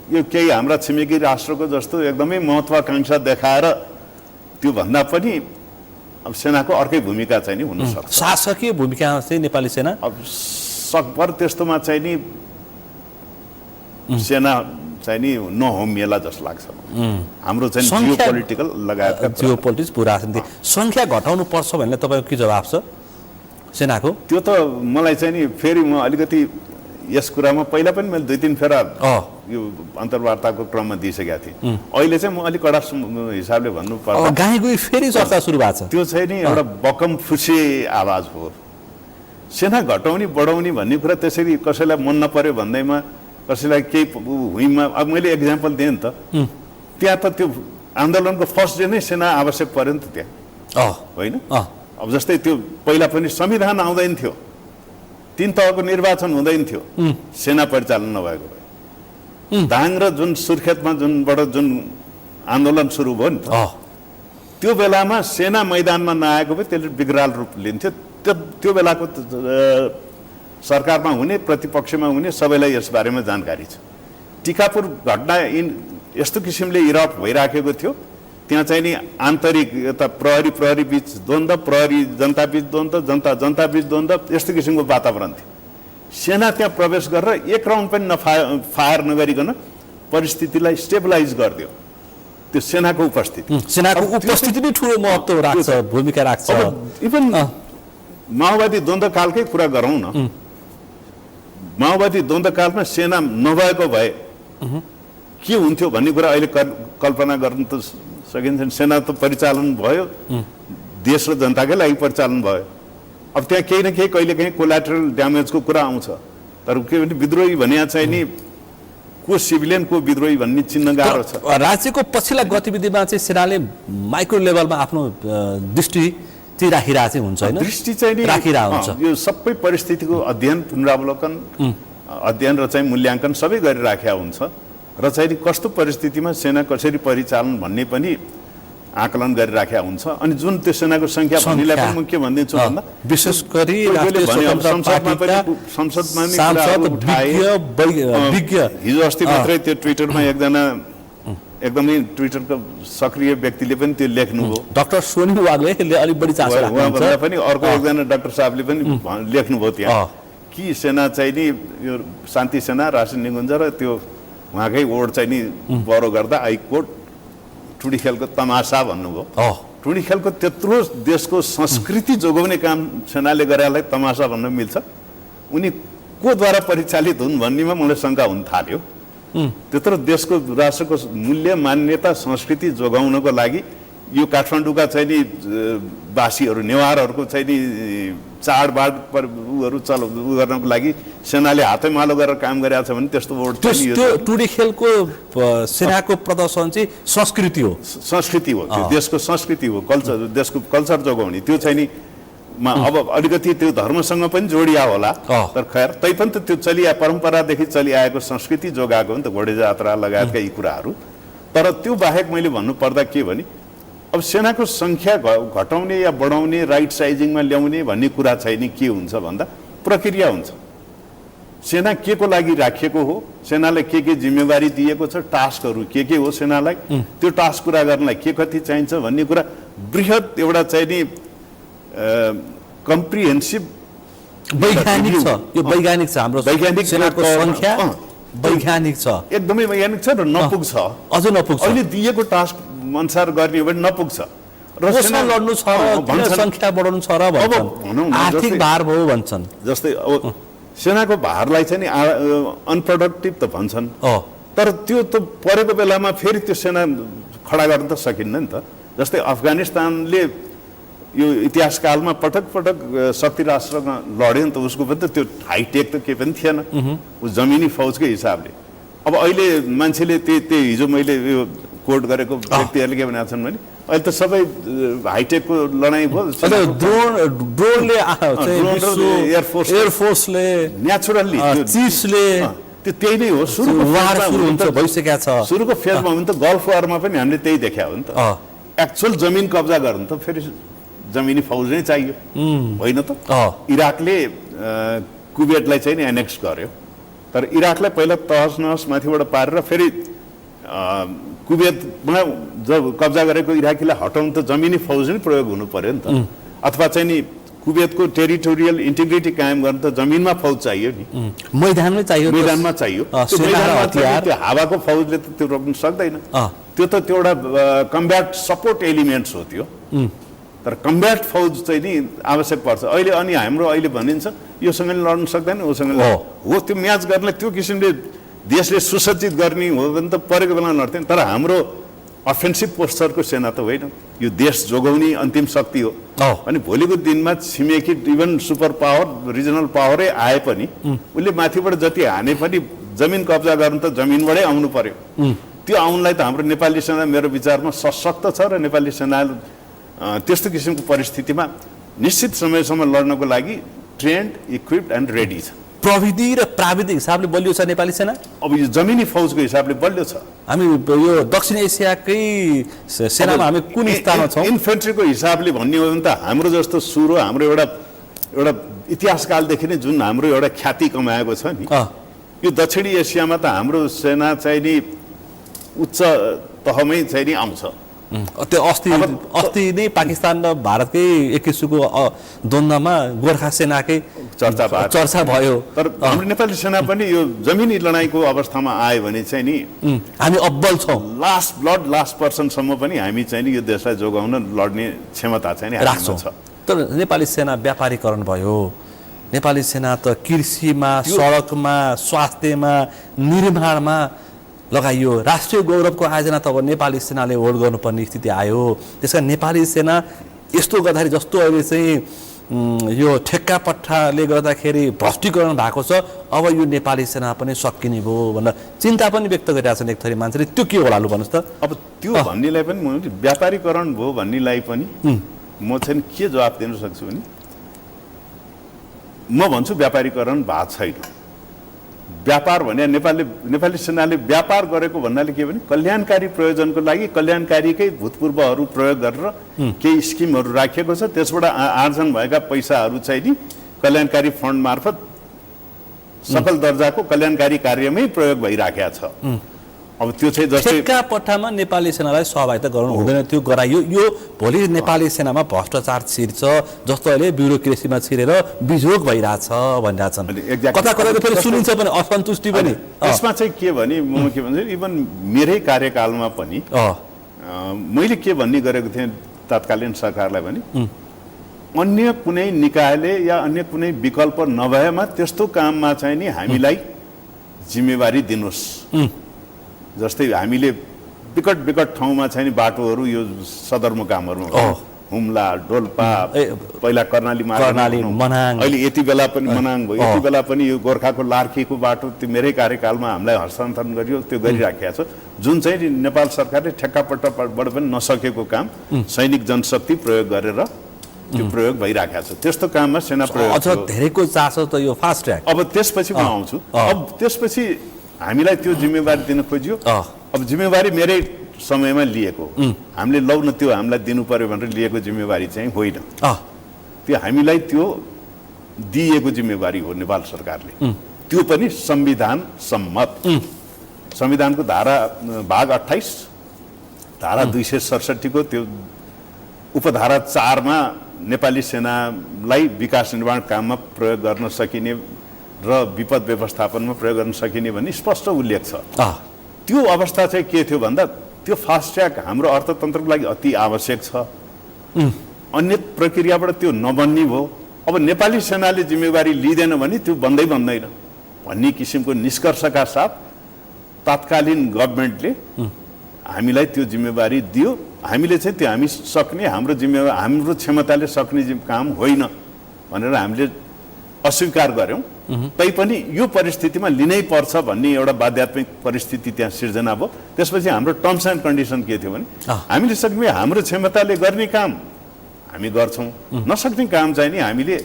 यो केही हाम्रा छिमेकी राष्ट्रको जस्तो एकदमै महत्त्वाकांक्षा देखाएर त्यो भन्दा पनि अब सेनाको अर्कै भूमिका चाहिँ नि हुन सक्छ। शासकीय भूमिका चाहिँ नेपाली सेना अब सकभर त्यस्तोमा चाहिँ नि सेना चाहिँ नि नहोमिएला जस्तो लाग्छ हाम्रो चाहिँ जियोपोलिटिकल लगायतका जियोपोलिटिक्स भू राजनीति सङ्ख्या घटाउनु पर्छ भन्ने तपाईँको के जवाब छ सेनाको? त्यो त मलाई चाहिँ नि फेरि म अलिकति यस कुरामा पहिला पनि मैले 2-3 फेरा यो अन्तर्वार्ताको क्रममा दिइसकेका थिएँ। अहिले चाहिँ म अलिक कडा हिसाबले भन्नु पर्छ, गाई गई फेरि चर्चा सुरु भएको छ। त्यो चाहिँ नि एउटा बकम फुसे आवाज हो। सेना घटाउने बढाउने भन्ने कुरा त्यसरी कसैलाई मन नपर्यो भन्दैमा, कसैलाई केही हुइमा, अब मैले एक्जाम्पल दिएँ नि त, त्यहाँ त त्यो आन्दोलनको फर्स्ट डे नै सेना आवश्यक पर्यो नि त त्यहाँ, होइन? अब जस्तै त्यो पहिला पनि संविधान आउँदैन थियो, 3 तहको निर्वाचन हुँदैन थियो सेना परिचालन नभएको भए। दाङ र जुन सुर्खेतमा जुनबाट जुन आन्दोलन सुरु भयो नि त, त्यो बेलामा सेना मैदानमा नआएको भए त्यसले विकराल रूप लिन्थ्यो। त्यो बेलाको सरकारमा हुने, प्रतिपक्षमा हुने सबैलाई यसबारेमा जानकारी छ। टिकापुर घटना यस्तो किसिमले इरप्ट भइराखेको थियो, त्यहाँ चाहिँ नि आन्तरिक यता प्रहरी बीच द्वन्द्व, प्रहरी जनता बीच द्वन्द्व, जनता बीच द्वन्द्व, यस्तो किसिमको वातावरण थियो। सेना त्यहाँ प्रवेश गरेर एक राउन्ड पनि फायर नगरिकन परिस्थितिलाई स्टेबलाइज गरिदियो। त्यो सेनाको उपस्थिति नै ठुलो महत्त्व राख्छ, भूमिका राख्छ। इभन माओवादी द्वन्द्वकालकै कुरा गरौँ न, माओवादी द्वन्द्वकालमा सेना नभएको भए के हुन्थ्यो भन्ने कुरा अहिले कल्पना गर्न त सकिन्छ। सेना त परिचालन भयो, देश र जनताकै लागि परिचालन भयो। अब त्यहाँ केही न केही कहिलेकाहीँ कोलाटरल ड्यामेजको कुरा आउँछ, तर के भने विद्रोही भने चाहिँ नि को सिभिलियन को विद्रोही भन्ने चिन्न गाह्रो छ। राज्यको पछिल्ला गतिविधिमा चाहिँ सेनाले माइक्रो लेभलमा आफ्नो दृष्टि चाहिँ राखिरहेको चाहिँ हुन्छ, होइन? दृष्टि चाहिँ राखिरहेको हुन्छ। यो सबै परिस्थितिको अध्ययन, पुनरावलोकन, अध्ययन र चाहिँ मूल्याङ्कन सबै गरिराखेका हुन्छ र चाहिँ कस्तो परिस्थितिमा सेना कसरी परिचालन भन्ने पनि आकलन गरिराखेका हुन्छ। अनि जुन त्यो सेनाको सङ्ख्या भन्नेलाई पनि म के भनिदिन्छु भन्दा, विशेष गरी संसदमा हिजो अस्ति मात्रै त्यो ट्विटरमा एकजना एकदमै ट्विटरको सक्रिय व्यक्तिले पनि त्यो लेख्नुभयो, डाक्टर सोनी वाग्ले अलिक बढी चासो राख्नुहुन्छ पनि, अर्को एकजना डाक्टर साहबले पनि लेख्नुभयो त्यहाँ कि सेना चाहिँ नि यो शान्ति सेना, राष्ट्रिय निकुञ्ज र त्यो उहाँकै ओड चाहिँ नि बरो गर्दा आई कोट ठुडी खेलको तमासा भन्नुभयो। टुँडी खेलको त्यत्रो देशको संस्कृति जोगाउने काम सेनाले गरेलाई तमासा भन्न मिल्छ? उनी कोद्वारा परिचालित हुन् भन्नेमा मलाई शङ्का हुन थाल्यो। त्यत्रो देशको राष्ट्रको मूल्य मान्यता संस्कृति जोगाउनको लागि यो काठमाडौँका चाहिँ नि वासीहरू नेवारहरूको चाहिँ नि चाडबाड उहरू गर्नको लागि सेनाले हातैमालो गरेर काम गरेको छ भने त्यस्तो बोर्ड त्यो टुडी खेलको सेनाको प्रदर्शन चाहिँ संस्कृति हो। संस्कृति हो, त्यो देशको संस्कृति हो, कल्चर, देशको कल्चर जोगाउने। त्यो चाहिँ नि अब अलिकति त्यो धर्मसँग पनि जोडिया होला, तर खैर तैपनि त त्यो परम्परादेखि चलिआएको संस्कृति जोगाएको हो नि त, घोडे जात्रा लगायतका यी कुराहरू। तर त्यो बाहेक मैले भन्नुपर्दा के भने अब सेनाको सङ्ख्या घटाउने या बढाउने, राइट साइजिङमा ल्याउने भन्ने कुरा चाहिँ नि के हुन्छ भन्दा प्रक्रिया हुन्छ। सेना के को लागि राखिएको हो, सेनालाई के जिम्मेवारी दिएको छ, टास्कहरू के हो सेनालाई, त्यो टास्क पुरा गर्नलाई के कति चाहिन्छ भन्ने कुरा बृहत एउटा चाहिँ नि कम्प्रिहेन्सिभ वैज्ञानिक छ। यो वैज्ञानिक छ, हाम्रो वैज्ञानिक सेनाको सङ्ख्या वैज्ञानिक छ, एकदमै वैज्ञानिक छ र नपुग्छ, अझ नपुग्छ। अहिले दिएको टास्क अनुसार गर्ने हो भने नपुग्छ र सेना लड्नु छ र सङ्ख्या बढाउनु छ र भन्छन्, आर्थिक भार भयो भन्छन्। जस्तै अब सेनाको भारलाई चाहिँ नि अनप्रोडक्टिभ त भन्छन्, तर त्यो त परेको बेलामा फेरि त्यो सेना खडा गर्न त सकिन्न नि त। जस्तै अफगानिस्तानले यो इतिहासकालमा पटक पटक शक्ति राष्ट्रमा लड्यो नि त, उसको पनि त त्यो हाइटेक त केही पनि थिएन, उस जमिनी फौजकै हिसाबले। अब अहिले मान्छेले त्यही हिजो मैले यो कोट गरेको व्यक्तिहरूले के भनेका छन् भने अहिले त सबै हाइटेकको लडाइँ भयो, ड्रोनले एयरफोर्सले नेचुरल्ली चिफ्सले त्यही नै हो। भइसकेको छ सुरुको फेजमा हो नि त, गल्फ वारमा पनि हामीले त्यही देख्या हो नि त। एक्चुअल जमिन कब्जा गर्नु त फेरि जमिनी फौज नै चाहियो, होइन त? इराकले कुवेतलाई चाहिँ नि एनेक्स गर्यो, तर इराकलाई पहिला तहस नहस माथिबाट पारेर फेरि कुवेतमा जब कब्जा गरेको इराकीलाई हटाउनु त जमिनी फौज नै प्रयोग हुनु पर्यो नि त। अथवा चाहिँ नि कुवेतको टेरिटोरियल इन्टिग्रिटी कायम गर्न त जमिनमा फौज चाहियो नि, मैदानमा चाहियो। त्यो हावाको फौजले त त्यो रोक्न सक्दैन, त्यो त त्यो एउटा कम्ब्याट सपोर्ट एलिमेन्ट्स हो त्यो। तर कम्ब्याट फौज चाहिँ नि आवश्यक पर्छ अहिले। अनि हाम्रो अहिले भनिन्छ योसँग लड्न सक्दैन, उसँग हो, त्यो म्याच गर्नलाई त्यो किसिमले देशले सुसज्जित गर्ने हो भने त परेको बेला लड्थेन। तर हाम्रो अफेन्सिभ पोस्चरको सेना त होइन, यो देश जोगाउने अन्तिम शक्ति हो। अनि भोलिको दिनमा छिमेकी इभन सुपर पावर रिजनल पावरै आए पनि उसले माथिबाट जति हाने पनि जमिन कब्जा गर्नु त जमिनबाटै आउनु पर्यो। त्यो आउनलाई त हाम्रो नेपाली सेना मेरो विचारमा सशक्त छ र नेपाली सेना त्यस्तो किसिमको परिस्थितिमा निश्चित समयसम्म लड्नको लागि ट्रेन्ड, इक्विप्ड एन्ड रेडी छ। प्रविधि र प्राविधिक हिसाबले बलियो छ नेपाली सेना। अब यो जमिनी फौजको हिसाबले बलियो छ। हामी यो दक्षिण एसियाकै सेनामा हामी कुन स्थानमा छौँ? इन्फेन्ट्रीको हिसाबले भन्ने हो भने त हाम्रो जस्तो सुरु हाम्रो एउटा इतिहासकालदेखि नै जुन हाम्रो एउटा ख्याति कमाएको छ नि, यो दक्षिणी एसियामा त हाम्रो सेना चाहिँ नि उच्च तहमै चाहिँ नि आउँछ। त्यो अस्ति नै पाकिस्तान र भारतकै एक किसिमको द्वन्द्वमा गोर्खा सेनाकै चर्चा भयो। तर हाम्रो नेपाली सेना पनि यो जमिनी लडाइँको अवस्थामा आयो भने चाहिँ नि हामी अब्बल छौँ। लास्ट पर्सनसम्म पनि हामी चाहिँ नि यो देशलाई जोगाउन लड्ने क्षमता चाहिँ नि राख्छौँ। तर नेपाली सेना व्यापारीकरण भयो, नेपाली सेना त कृषिमा, सडकमा, स्वास्थ्यमा, निर्माणमा लगाइयो। राष्ट्रिय गौरवको आयोजना त अब नेपाली सेनाले होल्ड गर्नुपर्ने स्थिति आयो। त्यसका नेपाली सेना यस्तो गर्दाखेरि जस्तो अहिले चाहिँ यो ठेक्का पट्टाले गर्दाखेरि भ्रष्टीकरण भएको छ, अब यो नेपाली सेना पनि सकिने भयो भनेर चिन्ता पनि व्यक्त गरिरहेका छन् एक थरी मान्छेले। त्यो के होला लु भन्नुहोस् त? अब त्यो भन्नेलाई पनि व्यापारीकरण भयो भन्नेलाई पनि म चाहिँ के जवाब दिन सक्छु भने म भन्छु व्यापारीकरण भएको छैन। व्यापार भने नेपाली सेनाले व्यापार गरेको भन्नाले के भने कल्याणकारी प्रयोजनको लागि कल्याणकारीकै भूतपूर्वहरू प्रयोग गरेर केही स्किमहरू राखिएको छ, त्यसबाट आर्जन भएका पैसाहरू चाहिँ नि कल्याणकारी फन्ड मार्फत सकल दर्जाको कल्याणकारी कार्यमै प्रयोग भइराखेको छ। अब त्यो चाहिँ जस्तै ठेक्का पट्टामा नेपाली सेनालाई सहभागिता गराउनु हुँदैन, त्यो गराइयो। यो भोलि नेपाली सेनामा भ्रष्टाचार छिर्छ जस्तो अहिले ब्युरोक्रेसीमा छिरेर बिजोग भइरहेछ भनिरहेछन्। कता कता फेरि सुनिन्छ पनि असन्तुष्टि पनि। यसमा चाहिँ के भने म के भन्छु, इभन मेरै कार्यकालमा पनि मैले के भन्ने गरेको थिएँ, तत्कालीन सरकारलाई भने अन्य कुनै निकायले या अन्य कुनै विकल्प नभएमा त्यस्तो काममा चाहिँ नि हामीलाई जिम्मेवारी दिनुहोस्। जस्तै हामीले विकट विकट ठाउँमा चाहिँ नि बाटोहरू यो सदरमुकामहरूमा हुम्ला डोल्पा पहिला कर्णाली मनाङ अहिले यति बेला पनि मनाङ भयो, यति बेला पनि यो गोर्खाको लार्कीको बाटो त्यो मेरै कार्यकालमा हामीलाई हस्तान्तरण गरियो, त्यो गरिराखेको छ। जुन चाहिँ नेपाल सरकारले ठेक्कापट्टाबाट पनि नसकेको काम सैनिक जनशक्ति प्रयोग गरेर त्यो प्रयोग भइराखेको छ। त्यस्तो काममा सेना प्रयोग अझ धेरैको चासो त यो फास्ट ट्र्याक। अब त्यसपछि म आउँछु। अब त्यसपछि हामीलाई त्यो जिम्मेवारी दिन खोजियो। अब जिम्मेवारी मेरै समयमा लिएको, हामीले लौ न त्यो हामीलाई दिनु पर्यो भनेर लिएको जिम्मेवारी चाहिँ होइन। त्यो हामीलाई त्यो दिएको जिम्मेवारी हो नेपाल सरकारले, त्यो पनि संविधान सम्मत। संविधानको धारा भाग 28 धारा 267 को त्यो उपधारा 4 मा नेपाली सेनालाई विकास निर्माण काममा प्रयोग गर्न सकिने र विपद व्यवस्थापनमा प्रयोग गर्न सकिने भन्ने स्पष्ट उल्लेख छ। त्यो अवस्था चाहिँ के थियो भन्दा त्यो फास्ट ट्र्याक हाम्रो अर्थतन्त्रको लागि अति आवश्यक छ। अन्य प्रक्रियाबाट त्यो नबन्ने भयो। अब नेपाली सेनाले जिम्मेवारी लिँदैन भने त्यो बन्दै बन्दैन भन्ने किसिमको निष्कर्षका साथ तत्कालीन गभर्नमेन्टले हामीलाई त्यो जिम्मेवारी दियो। हामीले चाहिँ त्यो हामी सक्ने हाम्रो जिम्मेवारी हाम्रो क्षमताले सक्ने काम होइन भनेर हामीले अस्वीकार गर्यौं। तैपनि यो परिस्थितिमा लिनै पर्छ भन्ने एउटा बाध्यात्मक परिस्थिति त्यहाँ सिर्जना भयो। त्यसपछि हाम्रो टर्म्स एन्ड कन्डिसन के थियो भने हामीले सक्ने हाम्रो क्षमताले गर्ने काम हामी गर्छौं, नसक्ने काम चाहिँ नि हामीले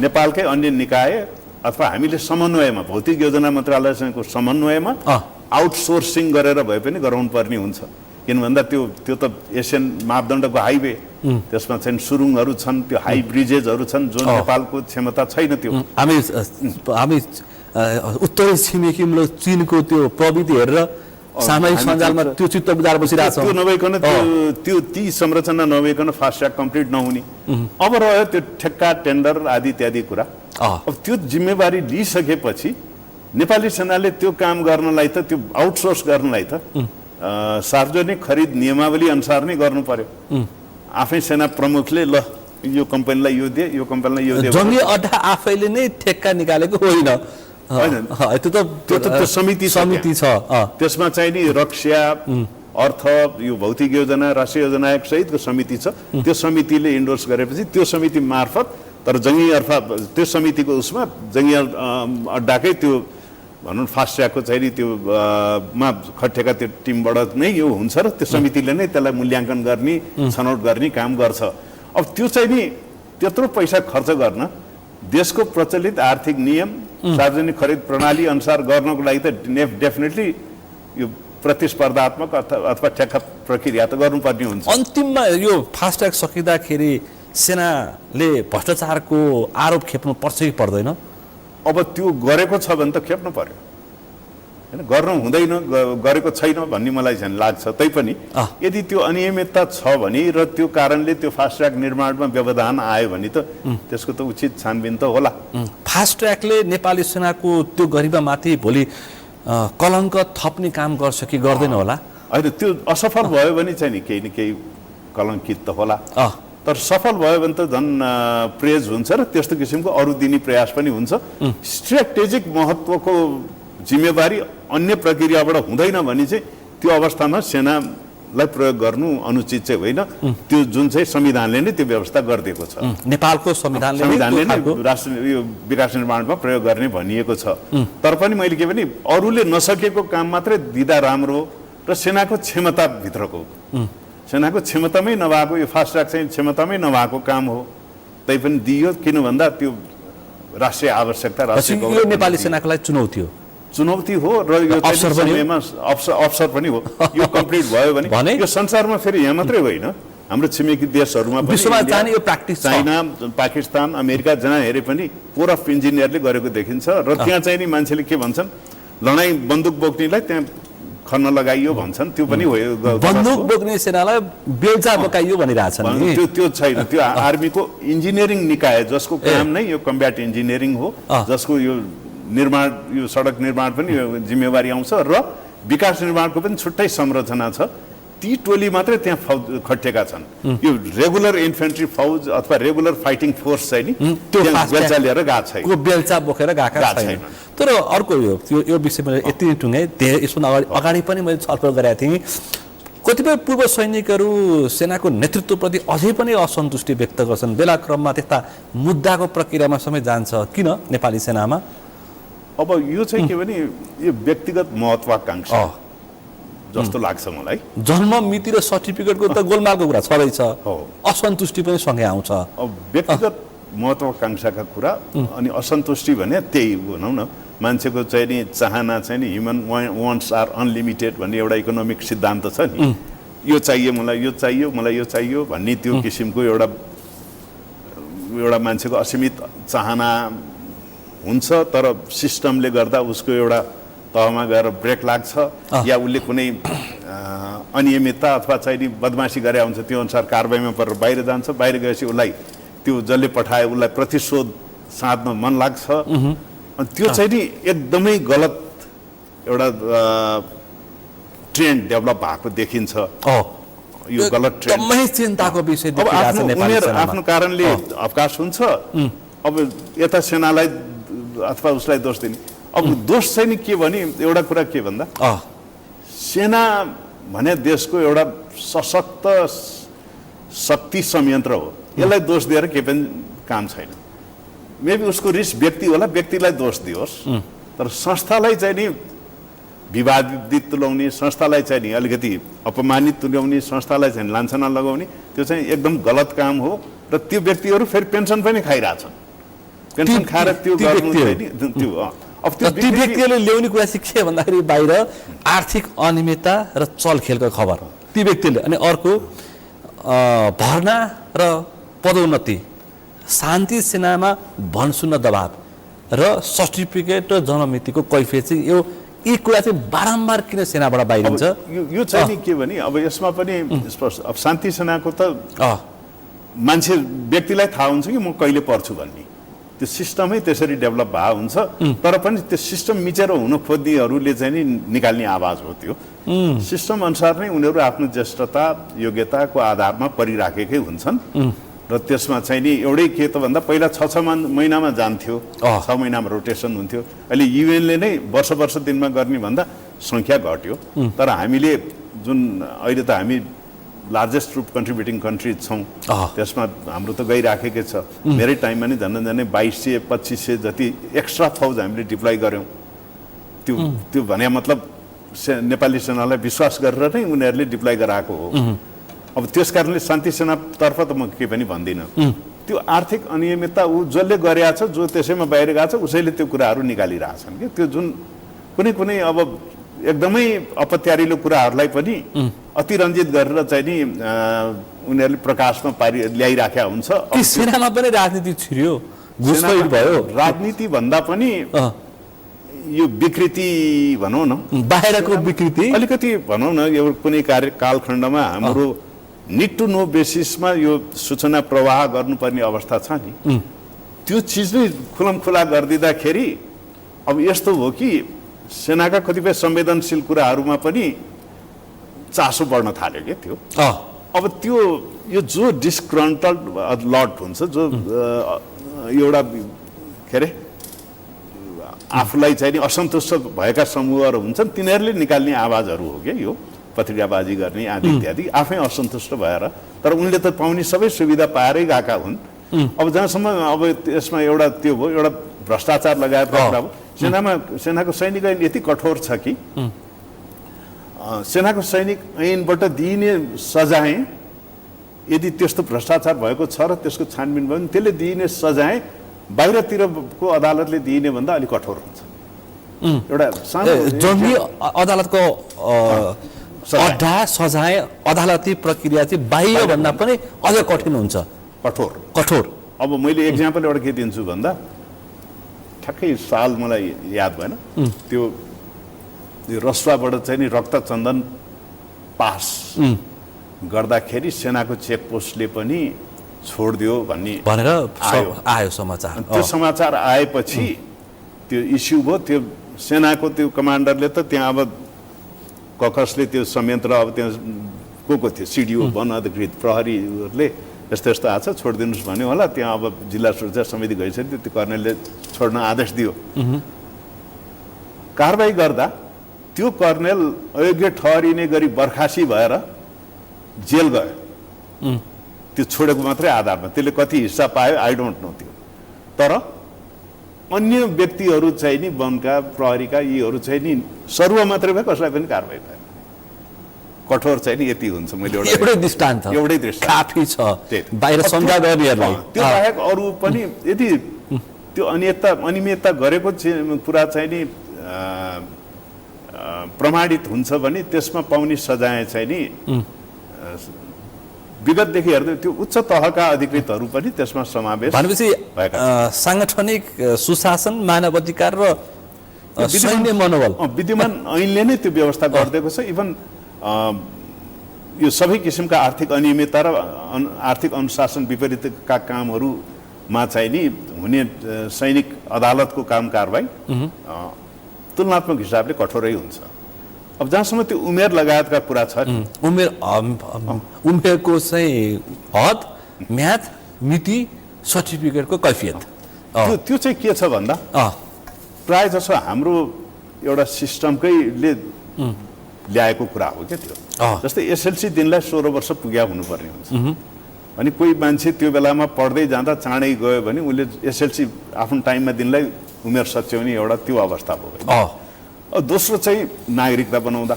नेपालकै अन्य निकाय अथवा हामीले समन्वयमा भौतिक योजना मन्त्रालयसँगको समन्वयमा आउटसोर्सिङ गरेर भए पनि गराउनु पर्ने हुन्छ। किन भन्दा त्यो त एसियन मापदण्डको हाइवे, त्यसमा चाहिँ सुरुङहरू छन्, त्यो हाई ब्रिजेजहरू छन् जो नेपालको क्षमता छैन। त्यो हामी उत्तरी छिमेकी चीनको त्यो प्रविधि हेरेर सामाजिक सञ्जालमा त्यो चित्त बुझाएर बसिरहेको छ। त्यो नभइकन त्यो ती संरचना नभइकन फास्ट ट्र्याक कम्प्लिट नहुने। अब रह्यो त्यो ठेक्का टेन्डर आदि इत्यादि कुरा। अब त्यो जिम्मेवारी लिइसकेपछि नेपाली सेनाले त्यो काम गर्नलाई त त्यो आउटसोर्स गर्नलाई त सार्वजनिक खरिद नियमावली अनुसार नै गर्नु पर्यो। आफै सेना प्रमुखले ल यो कम्पनीलाई यो दे, यो कम्पनीलाई यो दे। जङ्गी अड्डा आफैले नै ठेक्का निकालेको होइन, त्यो त समिति छ। त्यसमा चाहिँ नि रक्षा, अर्थ, यो भौतिक योजना, राष्ट्रिय योजना आयोग सहितको समिति छ। त्यो समितिले इन्डोर्स गरेपछि त्यो समिति मार्फत, तर जङ्गी अर्थात् त्यो समितिको उसमा जङ्गी अड्डाकै त्यो भनौँ फास्ट ट्र्याकको चाहिँ त्यो मा खटेका त्यो टिमबाट नै यो हुन्छ र त्यो समितिले नै त्यसलाई मूल्याङ्कन गर्ने, छनौट गर्ने काम गर्छ। अब त्यो चाहिँ नि त्यत्रो पैसा खर्च गर्न देशको प्रचलित आर्थिक नियम, सार्वजनिक खरिद प्रणाली अनुसार गर्नको लागि त डेफिनेटली यो प्रतिस्पर्धात्मक अथवा ठेक्का प्रक्रिया त गर्नुपर्ने हुन्छ। अन्तिममा यो फास्ट ट्र्याक सकिँदाखेरि सेनाले भ्रष्टाचारको आरोप खेप्नु पर्छ कि पर्दैन? अब त्यो गरेको छ भने त खेप्नु पर्यो, हैन? गर्नु हुँदैन, गरेको छैन भन्ने मलाई चाहिँ लाग्छ। तैपनि यदि त्यो अनियमितता छ भने र त्यो कारणले त्यो फास्ट ट्र्याक निर्माणमा व्यवधान आयो भने त त्यसको त उचित छानबिन त होला। फास्ट ट्र्याकले नेपाली सेनाको त्यो गरिमामाथि भोलि कलङ्क थप्ने काम गर्छ कि गर्दैन होला? होइन, त्यो असफल भयो भने चाहिँ नि केही न केही कलङ्कित त होला, तर सफल भयो भने त झन् प्रेज हुन्छ र त्यस्तो किसिमको अरू दिने प्रयास पनि हुन्छ। स्ट्रेटेजिक महत्त्वको जिम्मेवारी अन्य प्रक्रियाबाट हुँदैन भने चाहिँ त्यो अवस्थामा सेनालाई प्रयोग गर्नु अनुचित चाहिँ होइन। त्यो जुन चाहिँ संविधानले नै त्यो व्यवस्था गरिदिएको छ, नेपालको संविधानले नै राष्ट्र यो विकास निर्माणमा प्रयोग गर्ने भनिएको छ। तर पनि मैले के भने अरूले नसकेको काम मात्रै दिँदा राम्रो र सेनाको क्षमताभित्रको, सेनाको क्षमतामै नभएको यो फास्ट ट्र्याक चाहिँ क्षमतामै नभएको काम हो। तैपनि दियो, किन भन्दा त्यो राष्ट्रिय आवश्यकता, राष्ट्रिय नेपाली सेनाको लागि चुनौती हो र यो समयमा अवसर पनि हो। यो कम्प्लिट भयो भने यो संसारमा फेरि यहाँ मात्रै होइन, हाम्रो छिमेकी देशहरूमा पनि, चाइना, पाकिस्तान, अमेरिका जहाँ हेरे पनि कोर अफ इन्जिनियरले गरेको देखिन्छ। र त्यहाँ चाहिँ नि मान्छेले के भन्छन्, लडाइँ बन्दुक बोक्नेलाई त्यहाँ खन्न लगाइयो भन्छन्। त्यो पनि हो, बन्दुक बोक्ने सेनालाई बेलचा बोकाइयो भनिरहेछन्। त्यो छैन। त्यो आर्मीको इन्जिनियरिङ निकाय जसको काम नै यो कम्ब्याट इन्जिनियरिङ हो, जसको यो निर्माण, यो सडक निर्माण पनि यो जिम्मेवारी आउँछ र विकास निर्माणको पनि छुट्टै संरचना छ। ती टोली मात्रै त्यहाँ फौज खटिएका छन् यो रेगुलर इन्फेन्ट्री फौज अथवा रेगुलर फाइटिङ फोर्स चाहिँ नि त्यो त्यहाँ बेल्चा लिएर गएको छैन को बेल्चा बोकेर गएका छैन तर अर्को यो विषय मैले यति नै टुङ्गेँ धेरै यसभन्दा अगाडि पनि मैले छलफल गरेका थिएँ कतिपय पूर्व सैनिकहरू सेनाको नेतृत्वप्रति अझै पनि असन्तुष्टि व्यक्त गर्छन् बेला क्रममा त्यस्ता मुद्दाको प्रक्रियामा समेत जान्छ किन नेपाली सेनामा अब यो चाहिँ के भने यो व्यक्तिगत महत्वाकांक्षा जस्तो लाग्छ मलाई जन्म मिति र सर्टिफिकेटको त गोलमालको कुरा छँदैछ हो असन्तुष्टि पनि सँगै आउँछ अब व्यक्तिगत महत्वाकांक्षाका कुरा अनि असन्तुष्टि भने त्यही भनौँ न मान्छेको चाहिँ नि चाहना चाहिँ नि ह्युमन वान्ट्स आर अनलिमिटेड भन्ने एउटा इकोनोमिक सिद्धान्त छ नि यो चाहियो मलाई यो चाहियो भन्ने त्यो किसिमको एउटा मान्छेको असीमित चाहना हुन्छ तर सिस्टमले गर्दा उसको एउटा तहमा गएर ब्रेक लाग्छ या उसले कुनै अनियमितता अथवा चाहिँ नि बदमासी गरे हुन्छ त्यो अनुसार कारबाहीमा परेर बाहिर जान्छ बाहिर गएपछि उसलाई त्यो जसले पठायो उसलाई प्रतिशोध साध्न मन लाग्छ अनि त्यो चाहिँ नि एकदमै गलत एउटा ट्रेन्ड डेभलप भएको देखिन्छ यो गलत ट्रेन्ड चिन्ताको विषय आफ्नो कारणले अवकाश हुन्छ अब यता सेनालाई अथवा उसलाई दोष दिने अब दोष चाहिँ नि के भने एउटा कुरा के भन्दा सेना भने देशको एउटा सशक्त शक्ति संयन्त्र हो यसलाई दोष दिएर केही पनि काम छैन मेबी उसको रिस व्यक्ति होला व्यक्तिलाई दोष दियोस् तर संस्थालाई चाहिँ नि विवादित तुल्याउने संस्थालाई चाहिँ नि अलिकति अपमानित तुल्याउने संस्थालाई चाहिँ लान्छना लगाउने त्यो चाहिँ एकदम गलत काम हो र त्यो व्यक्तिहरू फेरि पेन्सन पनि खाइरहेछन् पेन्सन खाएर त्यो गर्नु चाहिँ नि त्यो अब त्यो व्यक्तिले ल्याउने कुरा चाहिँ के भन्दाखेरि बाहिर आर्थिक अनियमितता र चलखेलको खबर ती व्यक्तिले अनि अर्को भर्ना र पदोन्नति शान्ति सेनामा भनसुन्न दबाव र सर्टिफिकेट र जन्ममितिको कैफियत चाहिँ यी कुरा चाहिँ बारम्बार किन सेनाबाट बाहिरिन्छ यो चाहिँ नि के भने अब यसमा पनि स्पष्ट अब शान्ति सेनाको त मान्छे व्यक्तिलाई थाहा हुन्छ कि म कहिले पर्छु भन्ने त्यो सिस्टमै त्यसरी डेभलप भएको हुन्छ तर पनि त्यो सिस्टम मिचेर हुन खोज्नेहरूले चाहिँ नि निकाल्ने आवाज हो त्यो सिस्टम अनुसार नै उनीहरू आफ्नो ज्येष्ठता योग्यताको आधारमा परिराखेकै हुन्छन् र त्यसमा चाहिँ नि एउटै के त भन्दा पहिला 6 महिनामा जान्थ्यो 6 महिनामा रोटेसन हुन्थ्यो अहिले युएनले नै वर्ष दिनमा गर्ने भन्दा सङ्ख्या घट्यो तर हामीले जुन अहिले त हामी लार्जेस्ट ट्रुप कन्ट्रिब्युटिङ कन्ट्री छौँ त्यसमा हाम्रो त गइराखेकै छ धेरै टाइममा नै झन्डै 2200-2500 जति एक्स्ट्रा फौज हामीले डिप्लोय गऱ्यौँ त्यो भने मतलब नेपाली सेनालाई विश्वास गरेर नै उनीहरूले डिप्लोय गराएको हो अब त्यस कारणले शान्ति सेनातर्फ त म के पनि भन्दिनँ त्यो आर्थिक अनियमितता ऊ जसले गरेछ जो त्यसैमा बाहिर गएको छ उसैले त्यो कुराहरू निकालिरहेछन् कि त्यो जुन कुनै अब एकदमै अपत्यारिलो कुराहरूलाई पनि अतिरञ्जित गरेर चाहिँ नि उनीहरूले प्रकाशमा ल्याइराखेका हुन्छ सेनामा पनि राजनीति छिर्यो घुसपैठ भयो राजनीति भन्दा पनि यो विकृति भनौँ न बाहिरको विकृति अलिकति भनौँ न यो कुनै कालखण्डमा हाम्रो निड टु नो बेसिसमा यो सूचना प्रवाह गर्नुपर्ने अवस्था छ नि त्यो चिज नै खुलमखुला गरिदिँदाखेरि अब यस्तो हो कि सेनाका कतिपय संवेदनशील कुराहरूमा पनि चासो बढ्न थाल्यो क्या त्यो अब त्यो यो जो डिस्ग्रन्टल्ड लट हुन्छ जो एउटा के अरे आफूलाई चाहिँ नि असन्तुष्ट भएका समूहहरू हुन्छन् तिनीहरूले निकाल्ने आवाजहरू हो क्या यो पत्रिकाबाजी गर्ने आदि इत्यादि आफै असन्तुष्ट भएर तर उनले त पाउने सबै सुविधा पाएरै गएका हुन् अब जहाँसम्म अब यसमा एउटा त्यो भयो एउटा भ्रष्टाचार लगाएर कुरा हो सेनाको सैनिक ऐन यति कठोर छ कि सेनाको सैनिक ऐनबाट दिइने सजाय यदि त्यस्तो भ्रष्टाचार भएको छ र त्यसको छानबिन भयो भने त्यसले दिइने सजाय बाहिरतिरको अदालतले दिइने भन्दा अलिक कठोर हुन्छ एउटा जङ्गी अदालतको अड्डा सजाय अदालती प्रक्रिया चाहिँ बाहिर भन्दा पनि अझ कठिन हुन्छ कठोर अब मैले एक्जाम्पल एउटा के दिन्छु भन्दा ठ्याक्कै साल मलाई याद भएन त्यो रसुवाबाट चाहिँ नि रक्तचन्दन पास गर्दाखेरि सेनाको चेकपोस्टले पनि छोडिदियो भनेर आयो समाचार त्यो समाचार आएपछि त्यो इस्यु भयो त्यो सेनाको त्यो कमान्डरले त त्यहाँ अब ककसले त्यो संयन्त्र अब त्यहाँ को थियो सिडिओ वन अधिकृत प्रहरीहरूले यस्तो यस्तो आएको छ छोडिदिनुहोस् भन्यो होला त्यहाँ अब जिल्ला सुरक्षा समिति गइसक्यो त्यो कर्नेलले छोड्न आदेश दियो कारबाही गर्दा त्यो कर्नेल अयोग्य ठहरिने गरी बर्खासी भएर जेल गयो त्यो छोडेको मात्रै आधारमा त्यसले कति हिस्सा पायो आई डोन्ट नो त्यो तर अन्य व्यक्तिहरू चाहिँ नि वनका प्रहरीका यीहरू चाहिँ नि सरुवा मात्रै भए कसैलाई पनि कारबाही भएन कठोर चाहिँ नि यति हुन्छ मैले एउटै दृष्टान्त एउटै दृष्टान्त काफी छ बाहिर शङ्का गर्नेहरूलाई त्यो बाहेक अरू पनि यदि त्यो अनियमितता गरेको कुरा चाहिँ नि प्रमाणित हुन्छ भने त्यसमा पाउने सजाय चाहिँ नि विगतदेखि हेर्दै त्यो उच्च तहका अधिकृतहरू पनि त्यसमा समावेश भनेपछि सांगठनिक सुशासन मानव अधिकार र सैन्य मनोबल विद्यमान ऐनले नै त्यो व्यवस्था गरिदिएको छ इभन यो सबै किसिमका आर्थिक अनियमितता र आर्थिक अनुशासन विपरीतका कामहरूमा चाहिँ नि हुने सैनिक अदालतको काम कारबाही तुलनात्मक हिसाबले कठोरै हुन्छ अब जहाँसम्म त्यो उमेर लगायतका कुरा छ उमेरको चाहिँ हद म्याद मिति सर्टिफिकेटको कैफियत त्यो चाहिँ के छ भन्दा प्राय जसो हाम्रो एउटा सिस्टमकैले ल्याएको कुरा हो क्या त्यो जस्तै एसएलसी दिनलाई 16 वर्ष पुग्या हुनुपर्ने हुन्छ अनि कोही मान्छे त्यो बेलामा पढ्दै जाँदा चाँडै गयो भने उसले एसएलसी आफ्नो टाइममा दिनलाई उमेर सच्याउने एउटा त्यो अवस्था हो दोस्रो चाहिँ नागरिकता बनाउँदा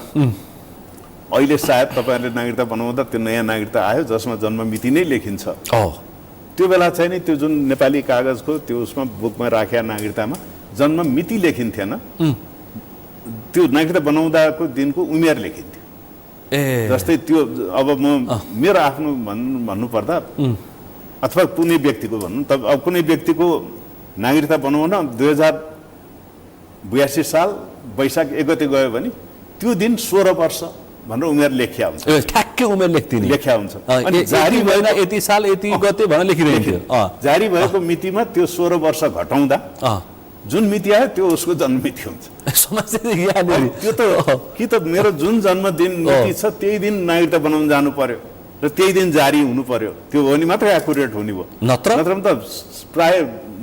अहिले सायद तपाईँहरूले नागरिकता बनाउँदा त्यो नयाँ नागरिकता आयो जसमा जन्म मिति नै लेखिन्छ त्यो बेला चाहिँ नि त्यो जुन नेपाली कागजको त्यो उसमा बुकमा राखेका नागरिकतामा जन्म मिति लेखिन्थेन त्यो नागरिकता बनाउँदाको दिनको उमेर लेखिन्थ्यो जस्तै त्यो अब म मेरो आफ्नो भन्नुपर्दा अथवा कुनै व्यक्तिको भन्नु त अब कुनै व्यक्तिको नागरिकता बनाउन 2082 साल वैशाख 1 गते गयो भने त्यो दिन 16 वर्ष भनेर उमेर लेखिया हुन्छ ठ्याक्कै उमेर लेखिया हुन्छ अनि जारी भएन यति साल यति गते भनेर लेखिदिन्थ्यो जारी भएको मितिमा त्यो 16 वर्ष घटाउँदा जुन मिति आयो त्यो उसको जन्म मिति हुन्छ त्यो त कि त मेरो जुन जन्मदिन मिति छ त्यही दिन नागरिकता बनाउन जानु पर्यो र त्यही दिन जारी हुनु पर्यो त्यो हो नि मात्रै एकुरेट हुने भयो नत्र त प्राय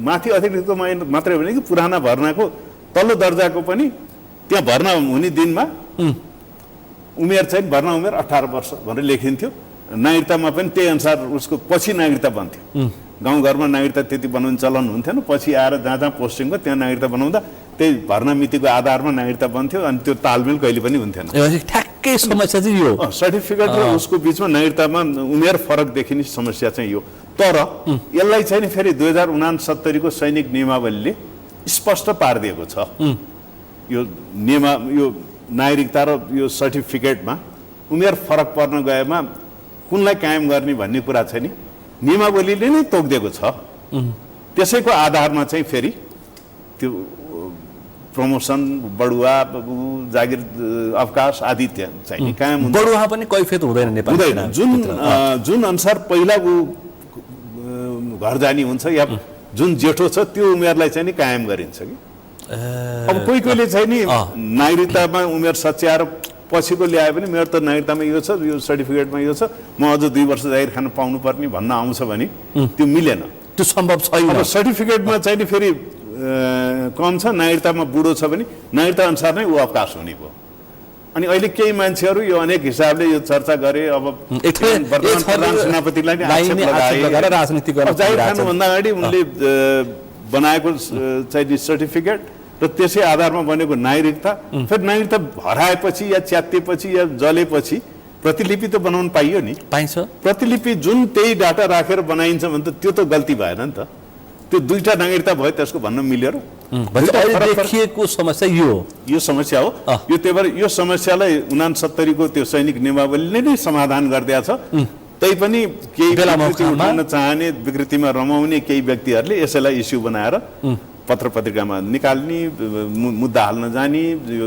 माथि अतिरिक्तको मात्रै भने कि पुराना भर्नाको तल्लो दर्जाको पनि त्यहाँ भर्ना हुने दिनमा उमेर चाहिँ भर्ना उमेर 18 वर्ष भनेर लेखिन्थ्यो नागरिकतामा पनि त्यही अनुसार उसको पछि नागरिकता बन्थ्यो गाउँघरमा नागरिकता त्यति बनाउने चलन हुन्थेन पछि आएर जहाँ जहाँ पोस्टिङ भयो त्यहाँ नागरिकता बनाउँदा त्यही भर्ना मितिको आधारमा नागरिकता बन्थ्यो अनि त्यो तालमेल कहिले पनि हुन्थेन ठ्याक्कै समस्या चाहिँ यो सर्टिफिकेट र उसको बिचमा नागरिकतामा उमेर फरक देखिने समस्या चाहिँ यो तर यसलाई चाहिँ फेरि 2069 को सैनिक नियमावलीले स्पष्ट पारिदिएको छ यो नागरिकता र यो सर्टिफिकेटमा उमेर फरक पर्न गएमा कुनलाई कायम गर्ने भन्ने कुरा चाहिँ नि नियमावलीले नै तोकिदिएको छ त्यसैको आधारमा चाहिँ फेरि त्यो प्रमोसन बढुवा जागिर अवकाश आदि चाहिँ कायम हुन्छ बढुवा पनि कैफियत हुँदैन नेपालमा जुन अनुसार पहिला घर जानी हुन्छ या जुन जेठो छ त्यो उमेरलाई चाहिँ नि कायम गरिन्छ कि अब कोहीले चाहिँ नि नागरिकतामा उमेर सच्याएर पछिको ल्याए पनि मेरो त नागरिकतामा यो छ यो सर्टिफिकेटमा यो छ म अझ 2 वर्ष जागिर खान पाउनु पर्ने भन्न आउँछ भने त्यो मिलेन त्यो सम्भव छैन अब सर्टिफिकेटमा चाहिँ नि फेरि कम छ नागरिकतामा बुढो छ भने नागरिकता अनुसार नै ऊ अवकाश हुने भयो अनि अहिले केही मान्छेहरू यो अनेक हिसाबले यो चर्चा गरे अब वर्तमान प्रधान सेनापतिलाई नै आक्षेप लगाए राजनीति गर्न जागिर खानुभन्दा अगाडि उनले बनाएको चाहिँ सर्टिफिकेट र त्यसै आधारमा बनेको नागरिकता फेरि नागरिकता हराएपछि या च्यातिएपछि या जलेपछि प्रतिलिपि त बनाउन पाइयो नि पाइन्छ प्रतिलिपि जुन त्यही डाटा राखेर बनाइन्छ भने त त्यो त गल्ती भएन नि त त्यो दुईटा नागरिकता भयो त्यसको भन्न मिल्यो र देखिएको समस्या यो समस्या हो यो त्यही भएर यो समस्यालाई 69 को त्यो सैनिक नियमावलीले नै समाधान गरिदिएको छ तै पनि केही विकृति उठाउन चाहने विकृतिमा रमाउने केही व्यक्तिहरूले यसैलाई इस्यु बनाएर पत्र पत्रिकामा निकाल्ने मुद्दा हाल्न जाने यो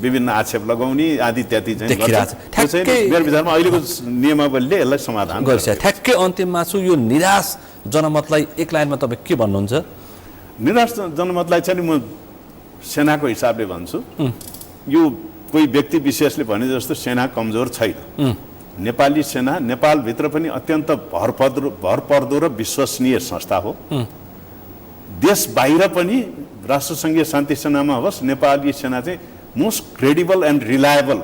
विभिन्न आक्षेप लगाउने आदि इत्यादि चाहिँ मेरो विचारमा अहिलेको नियमावलीले यसलाई समाधान गर्छ ठ्याक्कै अन्तिममा छु यो निराश जनमतलाई एक लाइनमा तपाईँ के भन्नुहुन्छ निराश जनमतलाई चाहिँ म सेनाको हिसाबले भन्छु यो कोही व्यक्ति विशेषले भने जस्तो सेना कमजोर छैन नेपाली सेना नेपालभित्र पनि अत्यन्त भरपर्दो र विश्वसनीय संस्था हो। देश बाहिर पनि राष्ट्रसङ्घीय शान्ति सेनामा होस्, नेपाली सेना चाहिँ most credible and reliable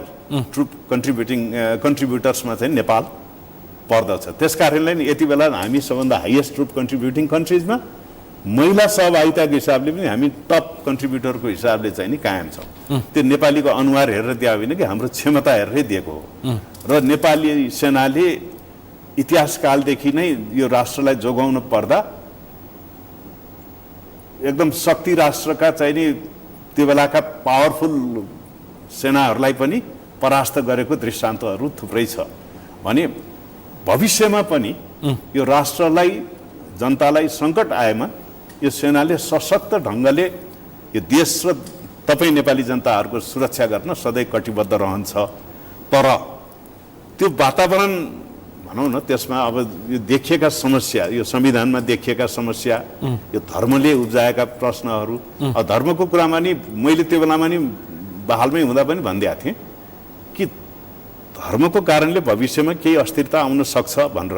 troop कन्ट्रिब्युटर्समा चाहिँ नेपाल पर्दछ। त्यस कारणले नि यति बेला हामी सबभन्दा हाइएस्ट ट्रुप कन्ट्रिब्युटिङ कन्ट्रिजमा महिला सहभागिताको हिसाबले पनि हामी टप कन्ट्रिब्युटरको हिसाबले चाहिँ नि कायम छौँ। त्यो नेपालीको अनुहार हेरेर दिएको होइन कि हाम्रो क्षमता हेरेरै दिएको हो। र नेपाली सेनाले इतिहासकालदेखि नै यो राष्ट्रलाई जोगाउन पर्दा एकदम शक्ति राष्ट्रका चाहिँ नि त्यो बेलाका पावरफुल सेनाहरूलाई पनि परास्त गरेको दृष्टान्तहरू थुप्रै छ भने भविष्यमा पनि यो राष्ट्रलाई जनतालाई सङ्कट आएमा यो सेनाले सशक्त ढङ्गले यो देश र तपाईँ नेपाली जनताहरूको सुरक्षा गर्न सधैँ कटिबद्ध रहन्छ। तर त्यो वातावरण भनौँ न त्यसमा अब यो देखिएका समस्या, यो संविधानमा देखिएका समस्या, यो धर्मले उब्जाएका प्रश्नहरू, धर्मको कुरामा नि मैले त्यो बेलामा नि बहालमै हुँदा पनि भनिदिएको थिएँ कि धर्मको कारणले भविष्यमा केही अस्थिरता आउन सक्छ भनेर।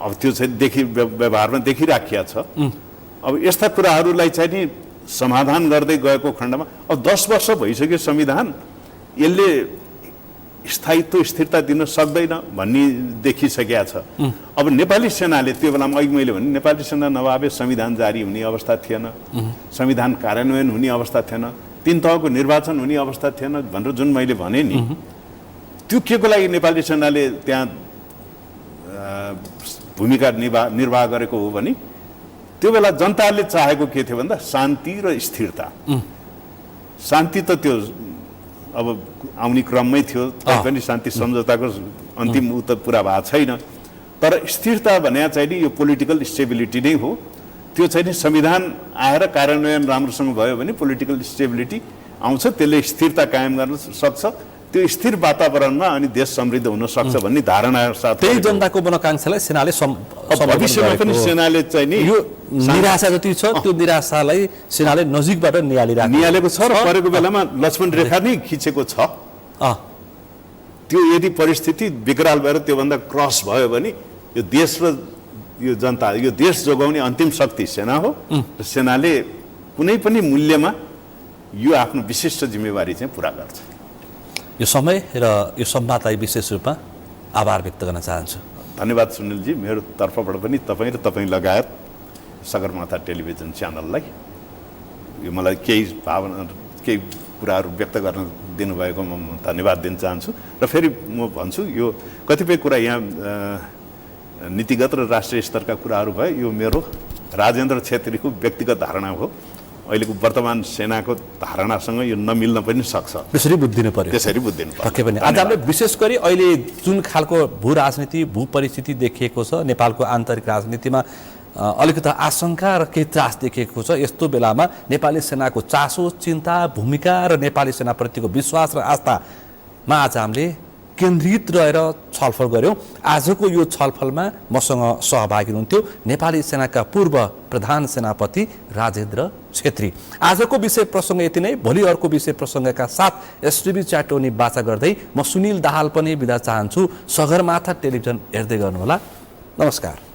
अब त्यो चाहिँ व्यवहारमा देखिराखिया छ। अब यस्ता कुराहरूलाई चाहिँ नि समाधान गर्दै गएको खण्डमा अब 10 वर्ष भइसक्यो संविधान, यसले स्थायित्व स्थिरता दिन सक्दैन भन्ने देखिसकेका छ। अब नेपाली सेनाले त्यो बेलामा अघि मैले भने नेपाली सेना नभए संविधान जारी हुने अवस्था थिएन, संविधान कार्यान्वयन हुने अवस्था थिएन, 3 तहको निर्वाचन हुने अवस्था थिएन भनेर जुन मैले भने नि, त्यो के को लागि नेपाली सेनाले त्यहाँ भूमिका निर्वाह गरेको हो भने त्यो बेला जनताले चाहेको के थियो भन्दा शान्ति र स्थिरता। शान्ति त त्यो अब आउने क्रममै थियो, पनि शान्ति सम्झौताको अन्तिम उ त पुरा भएको छैन। तर स्थिरता भने चाहिँ नि यो पोलिटिकल स्टेबिलिटी नै हो। त्यो चाहिँ नि संविधान आएर कार्यान्वयन राम्रोसँग भयो भने पोलिटिकल स्टेबिलिटी आउँछ, त्यसले स्थिरता कायम गर्न सक्छ। त्यो स्थिर वातावरणमा अनि देश समृद्ध हुन सक्छ भन्ने धारणा साथ त्यही जनताको मनोकांक्षालाई सेनाले भविष्यमा पनि सेनाले चाहिँ नि यो निराशा जति छ त्यो निराशालाई सेनाले नजिकबाट निहालेको छ र परेको बेलामा लक्ष्मण रेखा नै खिचेको छ। त्यो यदि परिस्थिति विकराल भएर त्योभन्दा क्रस भयो भने यो देश र यो जनता, यो देश जोगाउने अन्तिम शक्ति सेना हो। र सेनाले कुनै पनि मूल्यमा यो आफ्नो विशिष्ट जिम्मेवारी चाहिँ पुरा गर्छ। यो समय र यो संवादलाई विशेष रूपमा आभार व्यक्त गर्न चाहन्छु। धन्यवाद सुनिलजी, मेरो तर्फबाट पनि तपाईँ र तपाईँ लगायत सगरमाथा टेलिभिजन च्यानललाई यो मलाई केही भावना, केही कुराहरू व्यक्त गर्न दिनुभएको म धन्यवाद दिन चाहन्छु। र फेरि म भन्छु यो कतिपय कुरा यहाँ नीतिगत र राष्ट्रिय स्तरका कुराहरू भए, यो मेरो राजेन्द्र छेत्रीको व्यक्तिगत धारणा हो। अहिलेको वर्तमान सेनाको धारणासँग यो नमिल्न पनि सक्छ। त्यसरी बुझ्दिनु पर्यो। पक्कै पनि। आज हामीले विशेष गरी अहिले जुन खालको भू राजनीति, भू परिस्थिति देखिएको छ नेपालको आन्तरिक राजनीतिमा, अलिकति आशंका र केही त्रास देखिएको छ। यस्तो बेलामा नेपाली सेनाको चासो, चिन्ता, भूमिका र नेपाली सेनाप्रतिको विश्वास र आस्थामा आज हामीले केन्द्रित रहेर छलफल गऱ्यौँ। आजको यो छलफलमा मसँग सहभागी हुनुहुन्थ्यो नेपाली सेनाका पूर्व प्रधान सेनापति राजेन्द्र छेत्री। आजको विषय प्रसङ्ग यति नै। भोलि अर्को विषय प्रसङ्गका साथ एसटिभी च्याटोनी बाचा गर्दै म सुनिल दाहाल पनि बिदा चाहन्छु। सगरमाथा टेलिभिजन हेर्दै गर्नुहोला। नमस्कार।